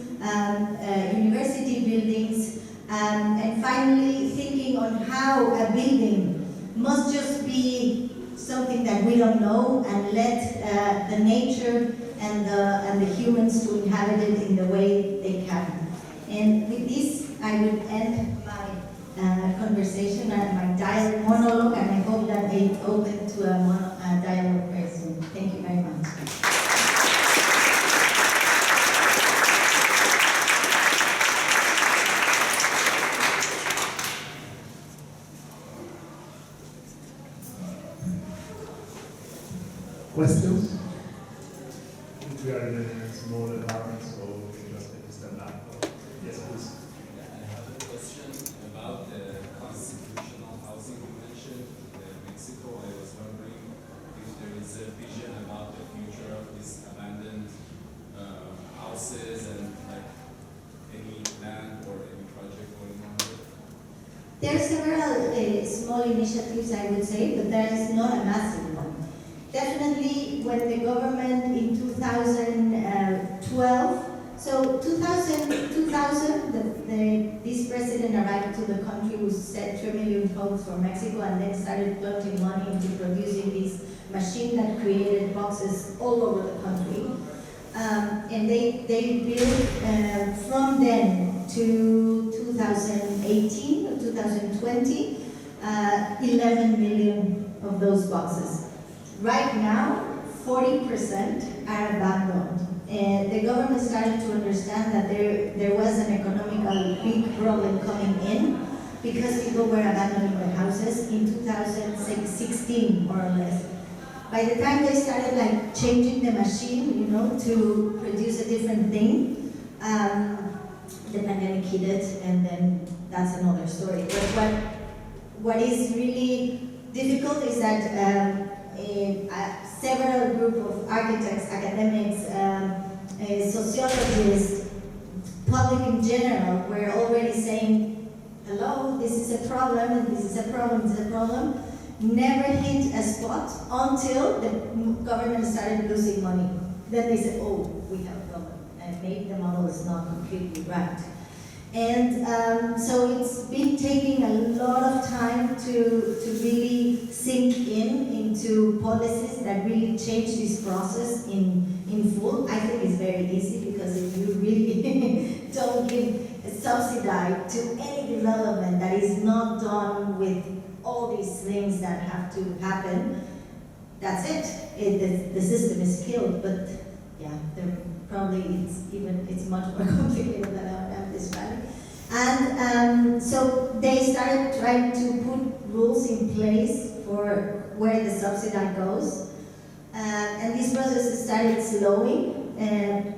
university buildings, and finally thinking on how a building must just be something that we don't know, and let the nature and the humans to inhabit it in the way they can. And with this, I would end my conversation and my monologue, and I hope that it opened to a dialogue very soon. Thank you very much. Questions? We are in a small apartment, so we just have to stand up. Yes, please. I have a question about the constitutional housing you mentioned in Mexico. I was wondering if there is a vision about the future of these abandoned houses, and like any plan or any project for There are several small initiatives, I would say, but there is not a massive one. Definitely, when the government in 2012, so 2000 this president arrived to the country who set 3 million homes for Mexico and then started dumping money into producing this machine that created boxes all over the country. And they built from then to 2018 or 2020, 11 million of those boxes. Right now, 40% are abandoned. And the government started to understand that there was an economical big problem coming in because people were abandoning the houses in 2016, more or less. By the time they started like changing the machine, to produce a different thing, the pandemic hit it, and then that's another story. But what is really difficult is that several group of architects, academics, sociologists, public in general, were already saying, hello, this is a problem, and this is a problem, this is a problem. Never hit a spot until the government started losing money. Then they said, oh, we have a problem, and maybe the model is not completely right. And so it's been taking a lot of time to really sink into policies that really change this process in full. I think it's very easy because if you really don't give a subsidy to any development that is not done with all these things that have to happen, that's it. The system is killed, but yeah, it's much more complicated than I'm describing. And so they started trying to put rules in place for where the subsidy goes. And this process started slowing,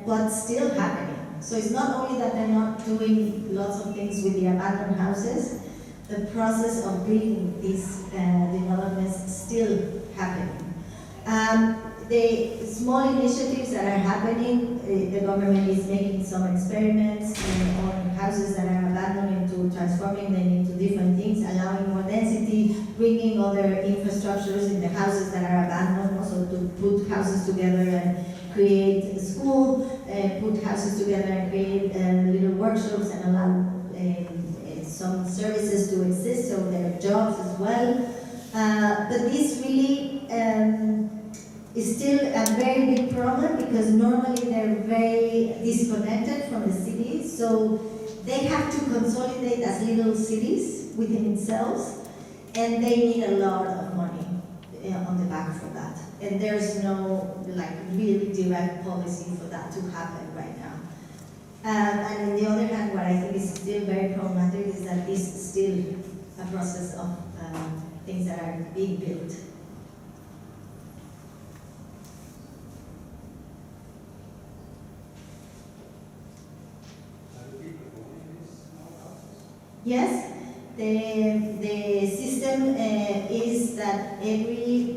but still happening. So it's not only that they're not doing lots of things with the abandoned houses, the process of bringing these developments is still happening. The small initiatives that are happening, the government is making some experiments on houses that are abandoned into transforming them into different things, allowing more density, bringing other infrastructures in the houses that are abandoned, also to put houses together and create a school, put houses together and create little workshops and allow some services to exist, so there are jobs as well. But this really is still a very big problem because normally they're very disconnected from the cities, so they have to consolidate as little cities within themselves, and they need a lot of money on the back for that. And there's no really direct policy for that to happen right now. And on the other hand, what I think is still very problematic is that this is still a process of things that are being built. Yes, the system is that every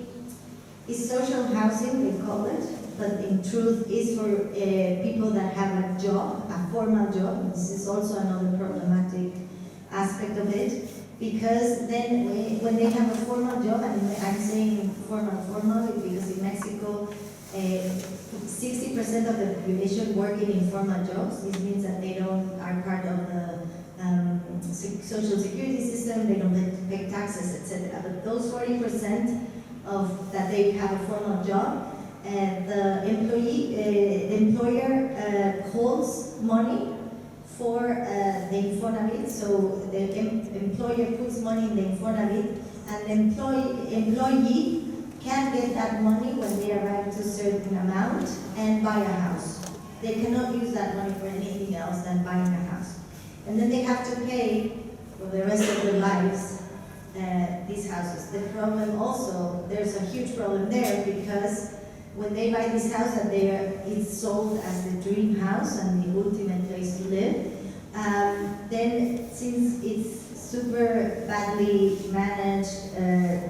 is social housing, we call it, but in truth is for people that have a job, a formal job. And this is also another problematic aspect of it, because then when they have a formal job, and I'm saying formal because in Mexico 60% of the population work in informal jobs. This means that they are part of the social security system, they don't pay taxes, etc. But those 40% that they have a formal job, the employer holds money for the Infonavit. So the employer puts money in the Infonavit, and the employee can get that money when they arrive to a certain amount and buy a house. They cannot use that money for anything else than buying a house. And then they have to pay for the rest of their lives these houses. The problem also, there's a huge problem there, because when they buy this house and it's sold as the dream house and the ultimate place to live, then since it's super badly managed,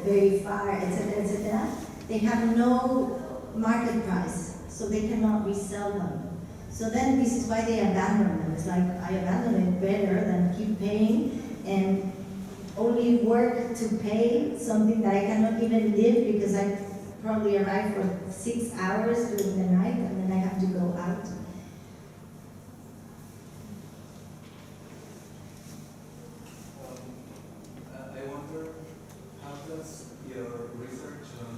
very far, etc., they have no market price, so they cannot resell them. So then this is why they abandon them. It's like, I abandon it better than keep paying, and only work to pay something that I cannot even live because I probably arrive for 6 hours during the night and then I have to go out. I wonder, how does your research on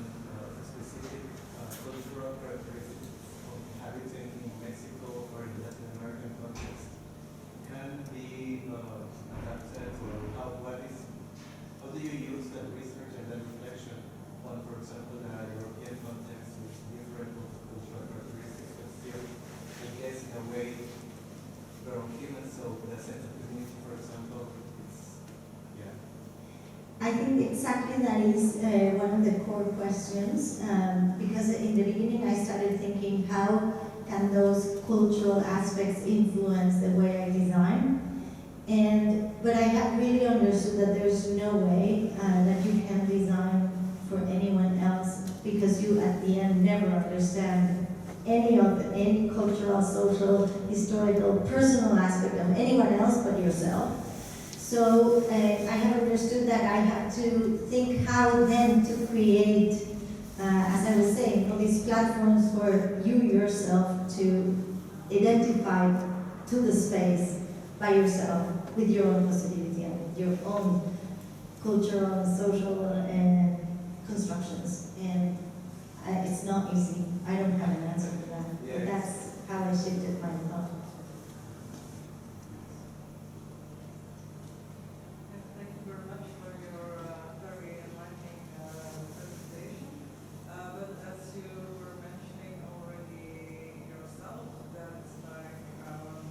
specific cultural characteristics of inhabiting in Mexico or in the Latin American context can be adapted, or how do you use that research and that reflection on, for example, the European context with different cultural characteristics, but still, I guess, in a way, very human, so the sense of community, for example, it's, yeah. I think exactly that is one of the core questions, because in the beginning I started thinking how can those cultural aspects influence the way I design, but I have really understood that there's no way that you can design for anyone else, because you at the end never understand any cultural, social, historical, personal aspect of anyone else but yourself. So I have understood that I have to think how then to create, as I was saying, all these platforms for you yourself to identify to the space by yourself with your own possibility and with your own cultural and social constructions. And it's not easy. I don't have an answer for that. Yeah. But that's how I shifted my thought. Thank you very much for your very enlightening presentation. But as you were mentioning already yourself, that's like how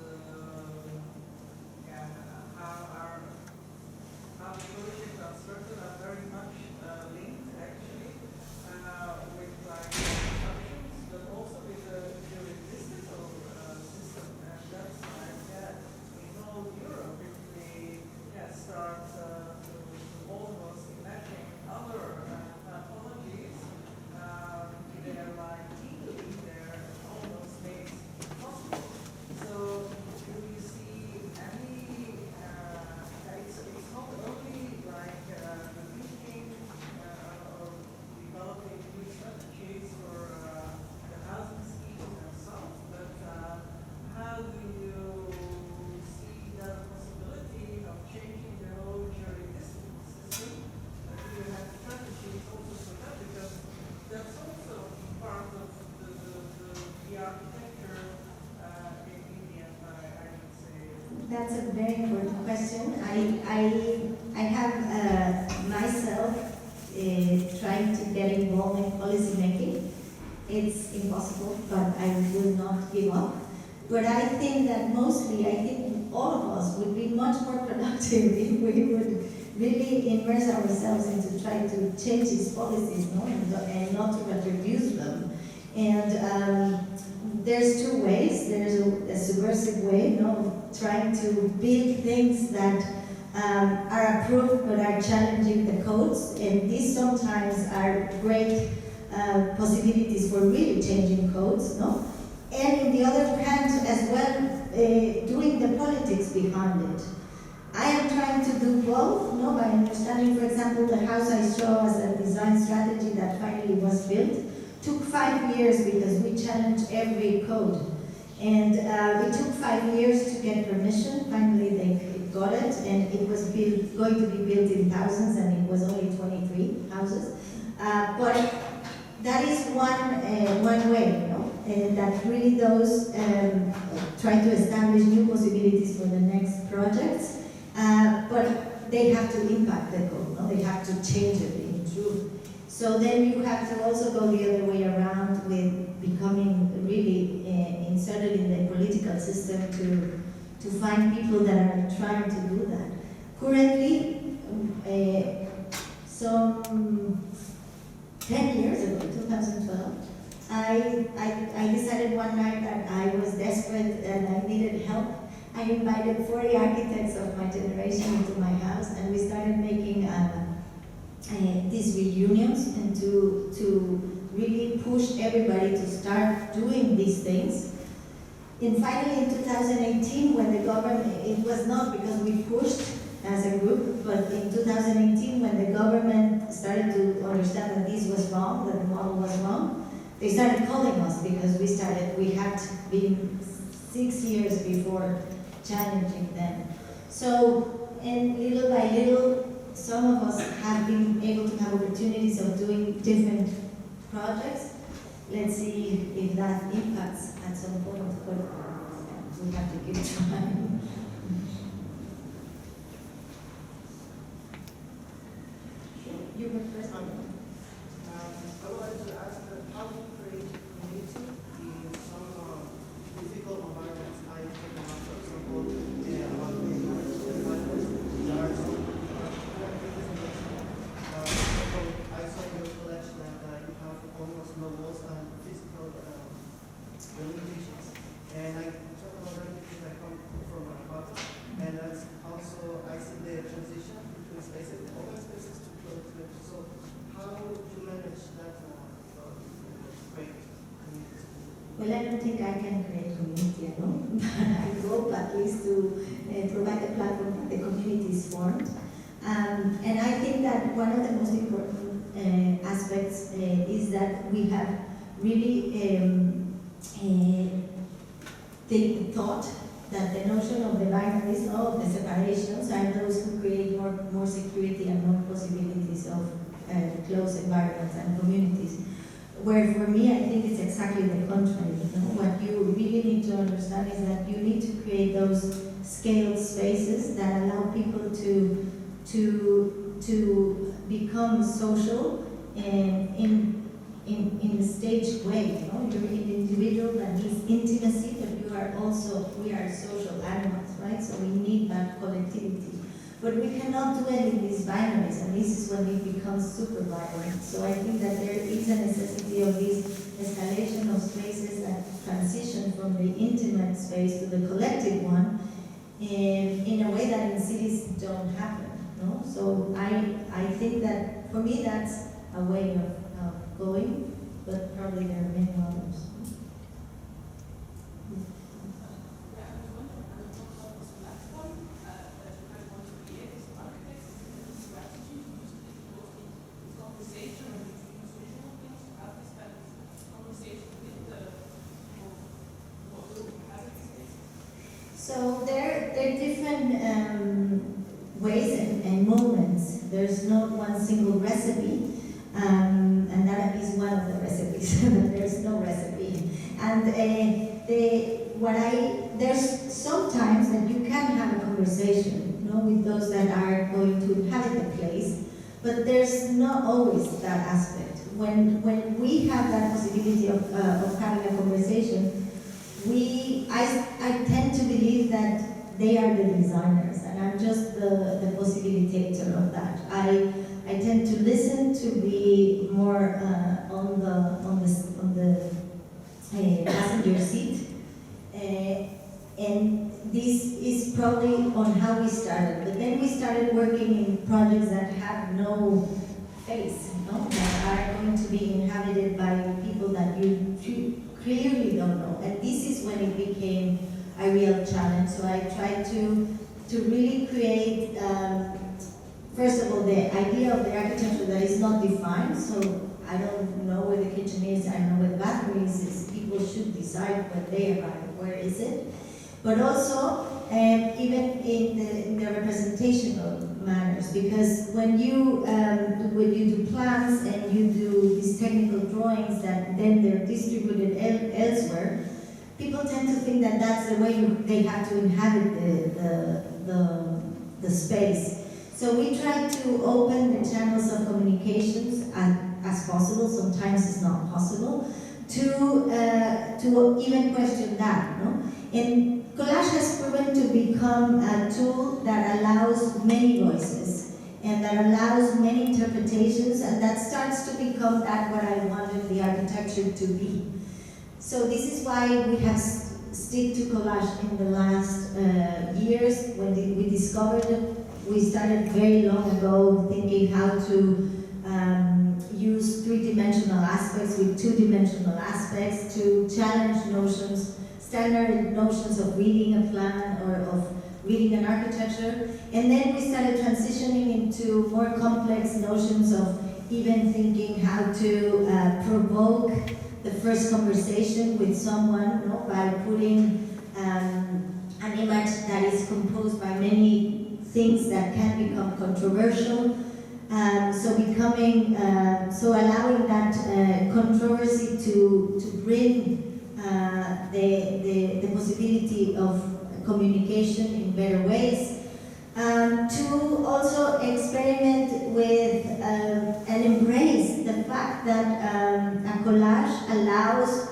the projects are structured are very much linked actually with like assumptions, but also with the jurisdictional system, and that's like that in all Europe. If we start to almost imagine other pathologies, they're like legally they're almost made possible. So do you see any? It's not only like the thinking or developing new strategies for the housing scheme themselves, but how do you see the possibility of changing the whole jurisdiction system? Do you have strategies also for that? Because that's also part of the architecture in India, I would say. That's a very important question. I have myself trying to get involved in policy making. It's impossible, but I will not give up. But I think that mostly, I think all of us would be much more productive if we would really immerse ourselves into trying to change these policies, no? And not to reproduce them. And there's two ways. There's a subversive way, trying to build things that are approved but are challenging the codes, and these sometimes are great possibilities for really changing codes, no? And on the other hand, as well, doing the politics behind it. I am trying to do both, no? By understanding, for example, the house I show as a design strategy that finally was built. Took 5 years because we challenged every code. And it took 5 years to get permission. Finally, they got it, and it was going to be built in thousands, and it was only 23 houses. But that is one way, and that really those try to establish new possibilities for the next projects. But they have to impact the code, they have to change it in truth. So then you have to also go the other way around with becoming really inserted in the political system to find people that are trying to do that. Currently, some 10 years ago, 2012, I decided one night that I was desperate and I needed help. I invited 40 architects of my generation into my house, and we started making these reunions and to really push everybody to start doing these things. And finally in 2018, when the government, it was not because we pushed, as a group, but in 2018, when the government started to understand that this was wrong, that the model was wrong, they started calling us because we had been 6 years before challenging them. So, and little by little, some of us have been able to have opportunities of doing different projects. Let's see if that impacts at some point, but we have to give time. You were first. I would like to ask how to create community in some difficult environments. I think about, for example, about the environment, there are some I saw in your collection that you have almost no walls and physical limitations. And I talk about that because I come from a part, and that's also I see the transition between spaces, open spaces to closed spaces. So how do you manage that great community? Well, I don't think I can create community alone, but I hope at least to provide a platform that the community is formed. And I think that one of the most important aspects is that we have really thought that the notion of the binaries, of the separations, are those who create more security and more possibilities of closed environments and communities. Where for me, I think it's exactly the contrary. You know? What you really need to understand is that you need to create those scaled spaces that allow people to become social and in a staged way. You know, you're an individual that needs intimacy, but we are social animals, right? So we need that collectivity. But we cannot do it in these binaries, and this is when it becomes super violent. So I think that there is a necessity of this escalation of spaces that transition from the intimate space to the collective one in a way that in cities don't happen. No? So I think that for me that's a way of going, but probably there are many others. So there are different ways and moments. There's not one single recipe, and that is one of the recipes. There's no recipe. And there's sometimes that you can have a conversation, you know, with those that are going to inhabit the place, but there's not always that aspect. When we have that possibility of having a conversation, I tend to believe that they are the designers, and I'm just the facilitator of that. I tend to listen, to be more on the passenger seat, and this is probably on how we started. But then we started working in projects that have no face, you know, that are going to be inhabited by people that you clearly don't know. And this is when it became a real challenge. So I tried to really create, first of all, the idea of the architecture that is not defined. So I don't know where the kitchen is, I know where the bathroom is. People should decide when they arrive, where is it? But also, even in the representational manners, because when you do plans and you do these technical drawings that then they're distributed elsewhere, people tend to think that that's the way they have to inhabit the space. So we try to open the channels of communications as possible. Sometimes it's not possible to even question that. No? And collage has proven to become a tool that allows many voices and that allows many interpretations, and that starts to become that what I wanted the architecture to be. So this is why we have stick to collage in the last years. When we discovered it, we started very long ago thinking how to use three-dimensional aspects with two-dimensional aspects to challenge notions, standard notions of reading a plan or of reading and architecture. And then we started transitioning into more complex notions of even thinking how to provoke the first conversation with someone, by putting an image that is composed by many things that can become controversial. So allowing that controversy to bring the possibility of communication in better ways. To also experiment with and embrace the fact that a collage allows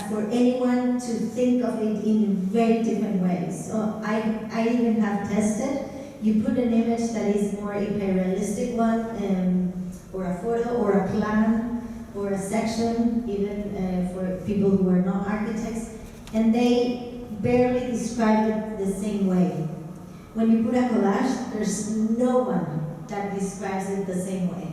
for anyone to think of it in very different ways. So I even have tested, you put an image that is more a realistic one, or a photo, or a plan, or a section, even for people who are not architects, and they barely describe it the same way. When you put a collage, there's no one that describes it the same way.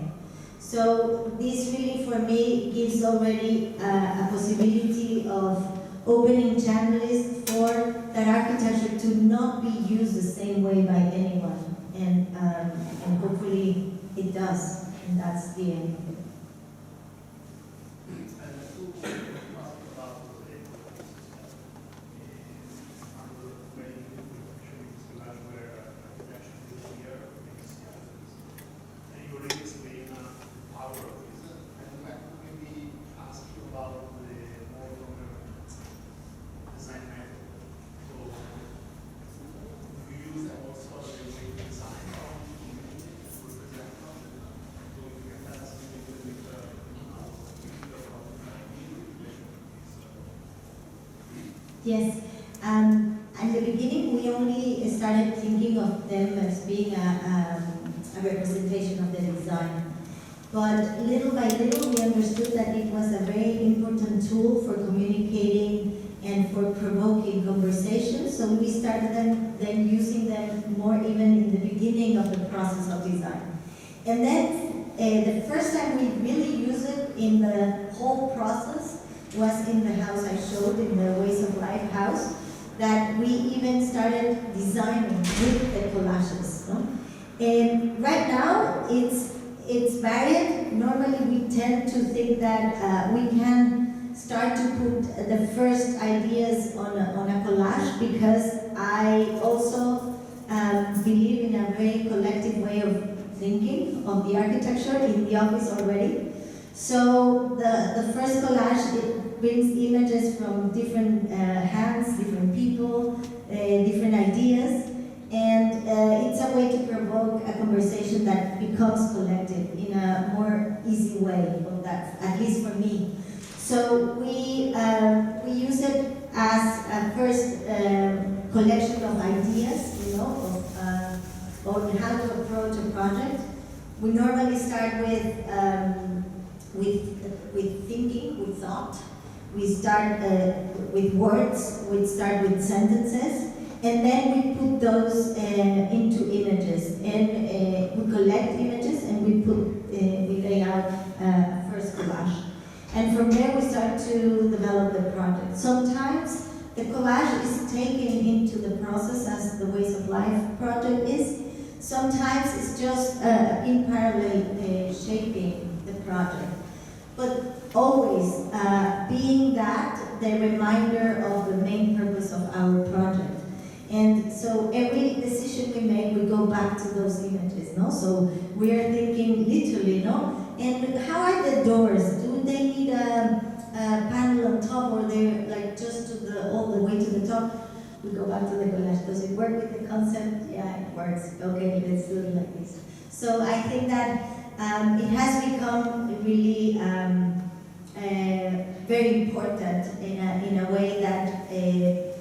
So this really, for me, gives already a possibility of opening channels for that architecture to not be used the same way by anyone. And hopefully it does, and that's the aim of it. Yes, at the beginning we only started thinking of them as being a representation of the design. But little by little we understood that it was a very important tool for communicating and for provoking conversations. So we started then using them more even in the beginning of the process of design. And then the first time we really used it in the whole process was in the house I showed, in the Ways of Life house, that we even started designing with the collages. No? And right now, it's varied. Normally, we tend to think that we can start to put the first ideas on a collage, because I also believe in a very collective way of thinking of the architecture in the office already. So the first collage, it brings images from different hands, different people, different ideas, and it's a way to provoke a conversation that becomes collective in a more easy way, of that, at least for me. So we use it as a first collection of ideas, on how to approach a project. We normally start with thinking, with thought. We start with words, we start with sentences, and then we put those into images. And we collect images and we lay out a first collage. And from there we start to develop the project. Sometimes the collage is taken into the process as the Ways of Life project is. Sometimes it's just in parallel shaping the project. But always being that the reminder of the main purpose of our project. And so every decision we make, we go back to those images, no? So we are thinking literally, no? And how are the doors? Do they need a panel on top, or they're like just to all the way to the top? We go back to the collage. Does it work with the concept? Yeah, it works. Okay, let's do it like this. So I think that it has become really very important in a way that,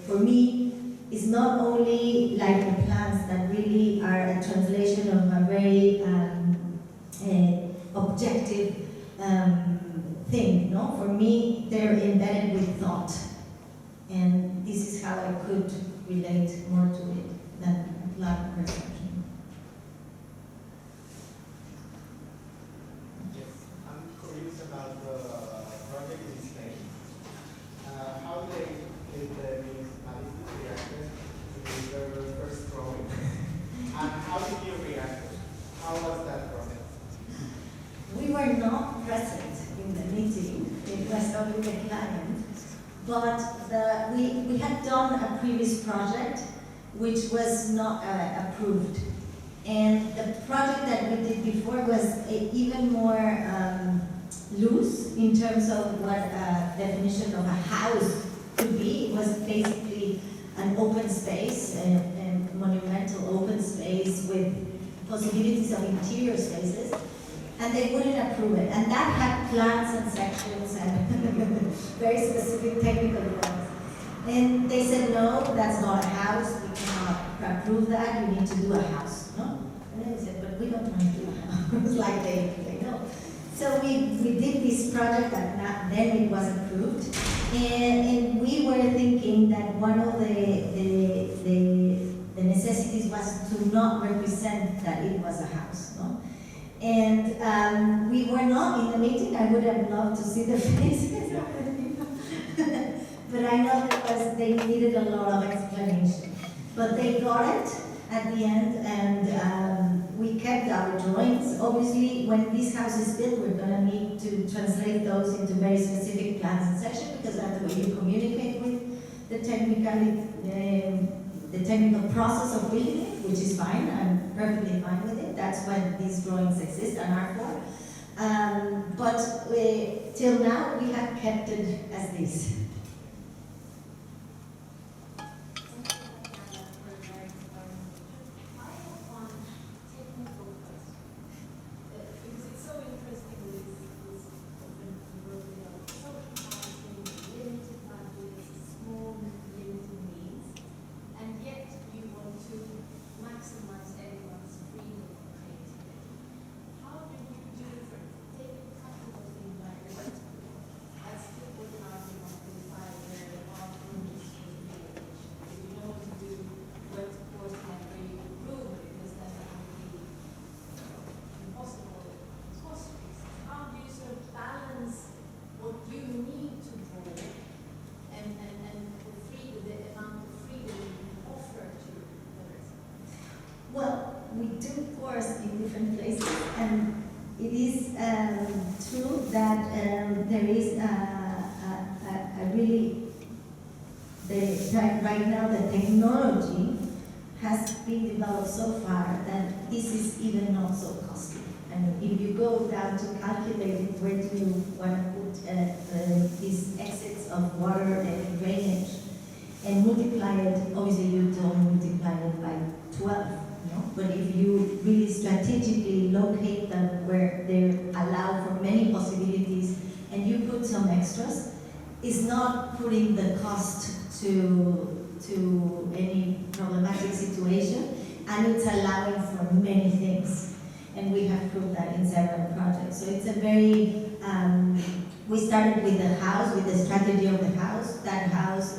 for me, is not only like the plans that really are a translation of a very objective thing. No, for me, they're embedded with thought, and this is how I could relate more to it than plan perception. About the project in Spain. How they did the municipality reacted to the but we had done a previous project which was not approved. And the project that we did before was even more loose in terms of what a definition of a house could be. It was basically an open space, a monumental open space with possibilities of interior spaces, and they wouldn't approve it. And that had plans and sections and very specific technical drawings. And they said, no, that's not a house, we cannot approve that, you need to do a house, no? And then we said, but we don't want to do a house, like they know. So we did this project that then it was approved, and we were thinking that one of the necessities was to not represent that it was a house, no? And we were not in the meeting. I would have loved to see the faces of the people. But I know that they needed a lot of explanation. But they got it at the end, and we kept our drawings. Obviously, when this house is built, we're going to need to translate those into very specific plans and sections, because that's the way you communicate with the technical process of building it, which is fine. I'm perfectly fine with it. That's what these drawings exist and are for. But till now, we have kept it as this. Well, we do course in different places, and it is true that there is a really, right now the technology has been developed so far that this is even not so costly. And if you go down to calculate where do you want to put these exits of water and drainage and multiply it, obviously you don't multiply it by 12. No? But if you really strategically locate them where they allow for many possibilities and you put some extras, it's not putting the cost to any problematic situation, and it's allowing for many things. And we have proved that in several projects. So it's a very, we started with the house, with the strategy of the house. That house,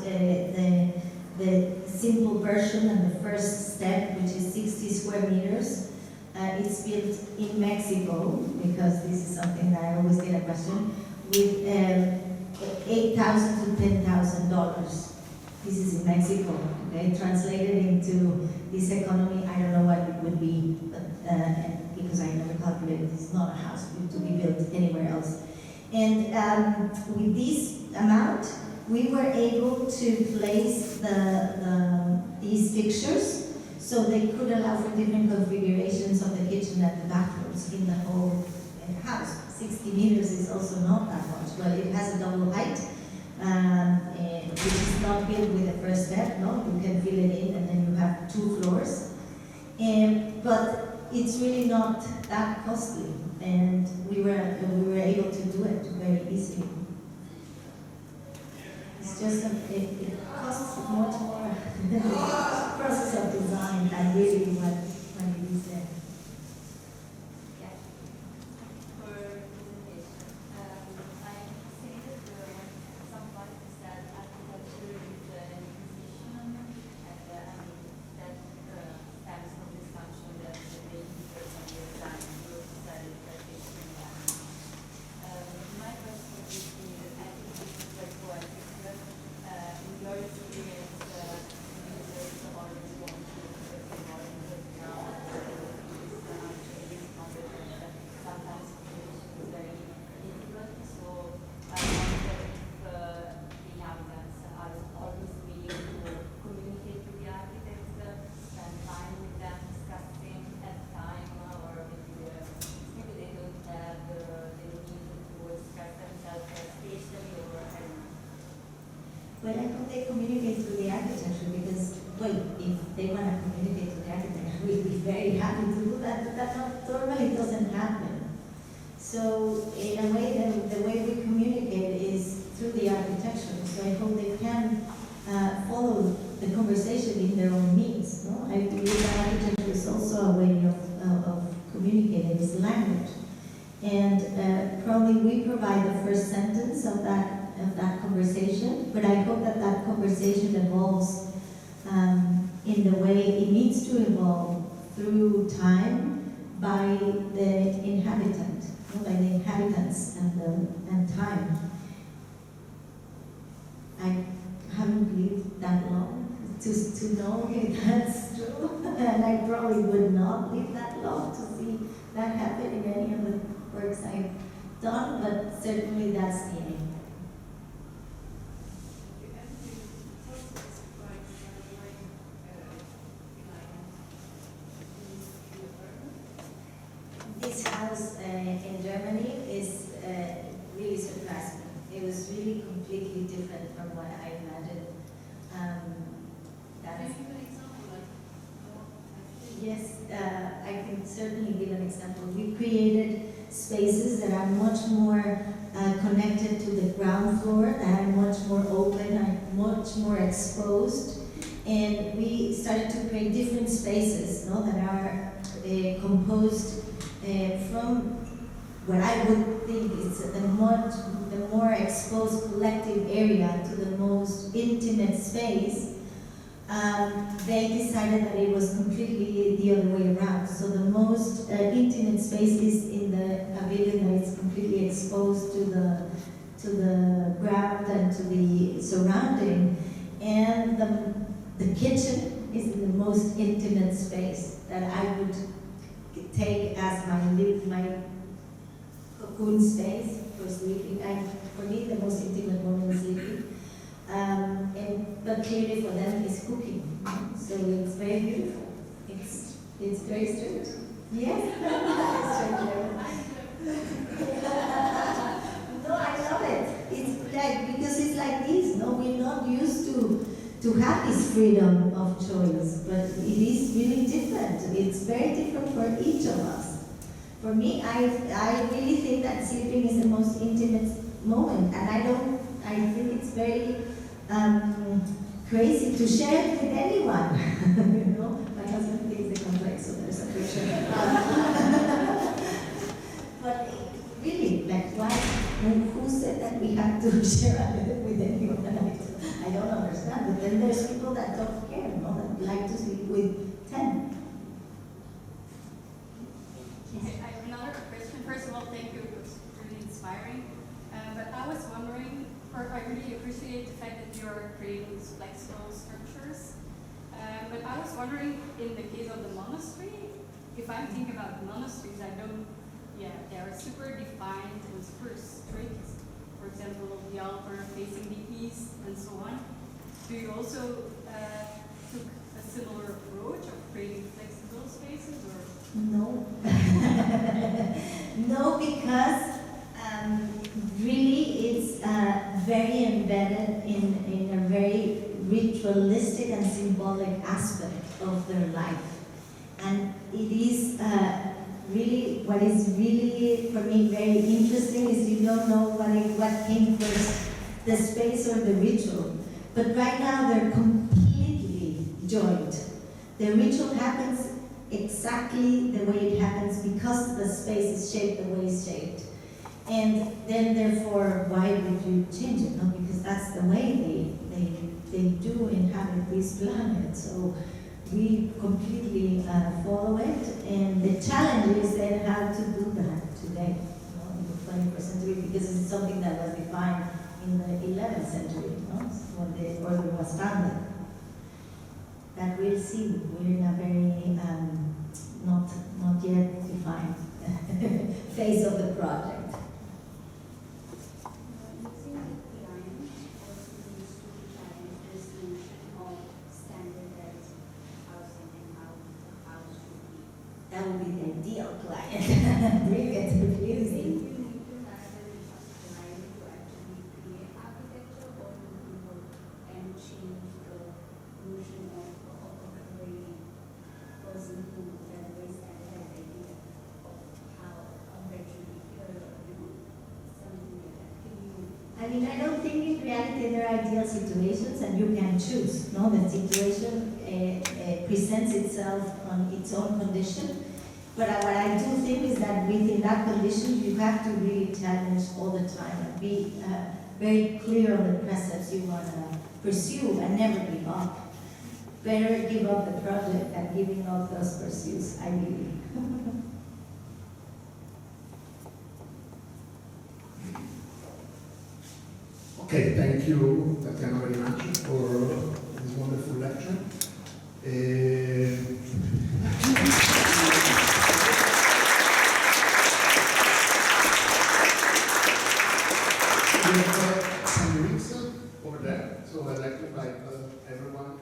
the simple version and the first step, which is 60 square meters. It's built in Mexico, because this is something that I always get a question, with $8,000 to $10,000. This is in Mexico, okay? Translated into this economy, I don't know what it would be, but, because I never calculated, it's not a house to be built anywhere else. And with this amount, we were able to place these fixtures so they could allow for different configurations of the kitchen and the bathrooms in the whole house. 60 meters is also not that much. Well, it has a double height, which is not built with the first step, no? You can fill it in and then you have 2 floors. But it's really not that costly, and we were able to do it very easily. It's just it costs much more than the process of design than really what it is there. well, if they want to communicate to the architect, we'd be very happy to do that, but that normally doesn't happen. So in a way, the way we communicate is through the architecture. So I hope they can follow the conversation in their own means. No? I believe that architecture is also a way of communicating, it's language. And probably we provide the first sentence of that conversation, but I hope that that conversation evolves in the way it needs to evolve through time by the inhabitant, by the inhabitants and time. I haven't lived that long to know if that's true, and I probably would not live that long to see that happen in any of the works I've done, but certainly that's the aim. This house in Germany is really surprised me. It was really completely different from what I imagined. That's, yes, I can certainly give an example. We created spaces that are much more connected to the ground floor, that are much more open, and much more exposed. And we started to create different spaces, no, that are composed from what I would think is the more exposed collective area to the most intimate space. They decided that it was completely the other way around. So the most intimate space is in the pavilion that is completely exposed to the ground and to the surrounding, and the kitchen is in the most intimate space that I would take as my cocoon space for sleeping. For me, the most intimate moment is sleeping. But clearly for them it's cooking. So it's very beautiful. It's very strict. Yes. No, I love it. It's like, because it's like this, no? We're not used to have this freedom of choice, but it is really different. It's very different for each of us. For me, I really think that sleeping is the most intimate moment, and I think it's very crazy to share it with anyone. You know, my husband thinks they're complex, so there's a picture. But really, like, why? Who said that we have to share it with anyone? I don't understand. But then there's people that don't care, you know, that like to sleep with 10. Okay, I have another question. First of all, thank you. It was really inspiring. But I was wondering, or I really appreciate the fact that you're creating these flexible structures. But I was wondering, in the case of the monastery, if I think about monasteries, they are super defined and super strict. For example, the altar facing the east and so on. Do you also took a similar approach of creating flexible spaces, or? No. No, because really it's very embedded in a very ritualistic and symbolic aspect of their life. And it is really, what is really for me very interesting is you don't know what came first, the space or the ritual. But right now they're completely joined. The ritual happens exactly the way it happens because the space is shaped the way it's shaped. And then therefore, why would you change it? No, because that's the way they do inhabit this planet. So we completely follow it. And the challenge is then how to do that today, you know, in the 21st century, because it's something that was defined in the 11th century, you know, when the order was founded. That we'll see. We're in a very not yet defined phase of the project. Using the client also used to challenge this notion of standardized housing and how the house should be. That would be the ideal client. Bring it to Do you think music. you need to have a client to actually create architecture, or do you work and change the notion of mean, I don't think in reality there are ideal situations, and you can choose. No, the situation presents itself on its own condition. But what I do think is that within that condition, you have to really challenge all the time and be very clear on the precepts you want to pursue and never give up. Better give up the project than giving up those pursuits, I believe. Okay, thank you, Tatiana, very much for this wonderful lecture. We have some drinks over there, so I'd like to invite everyone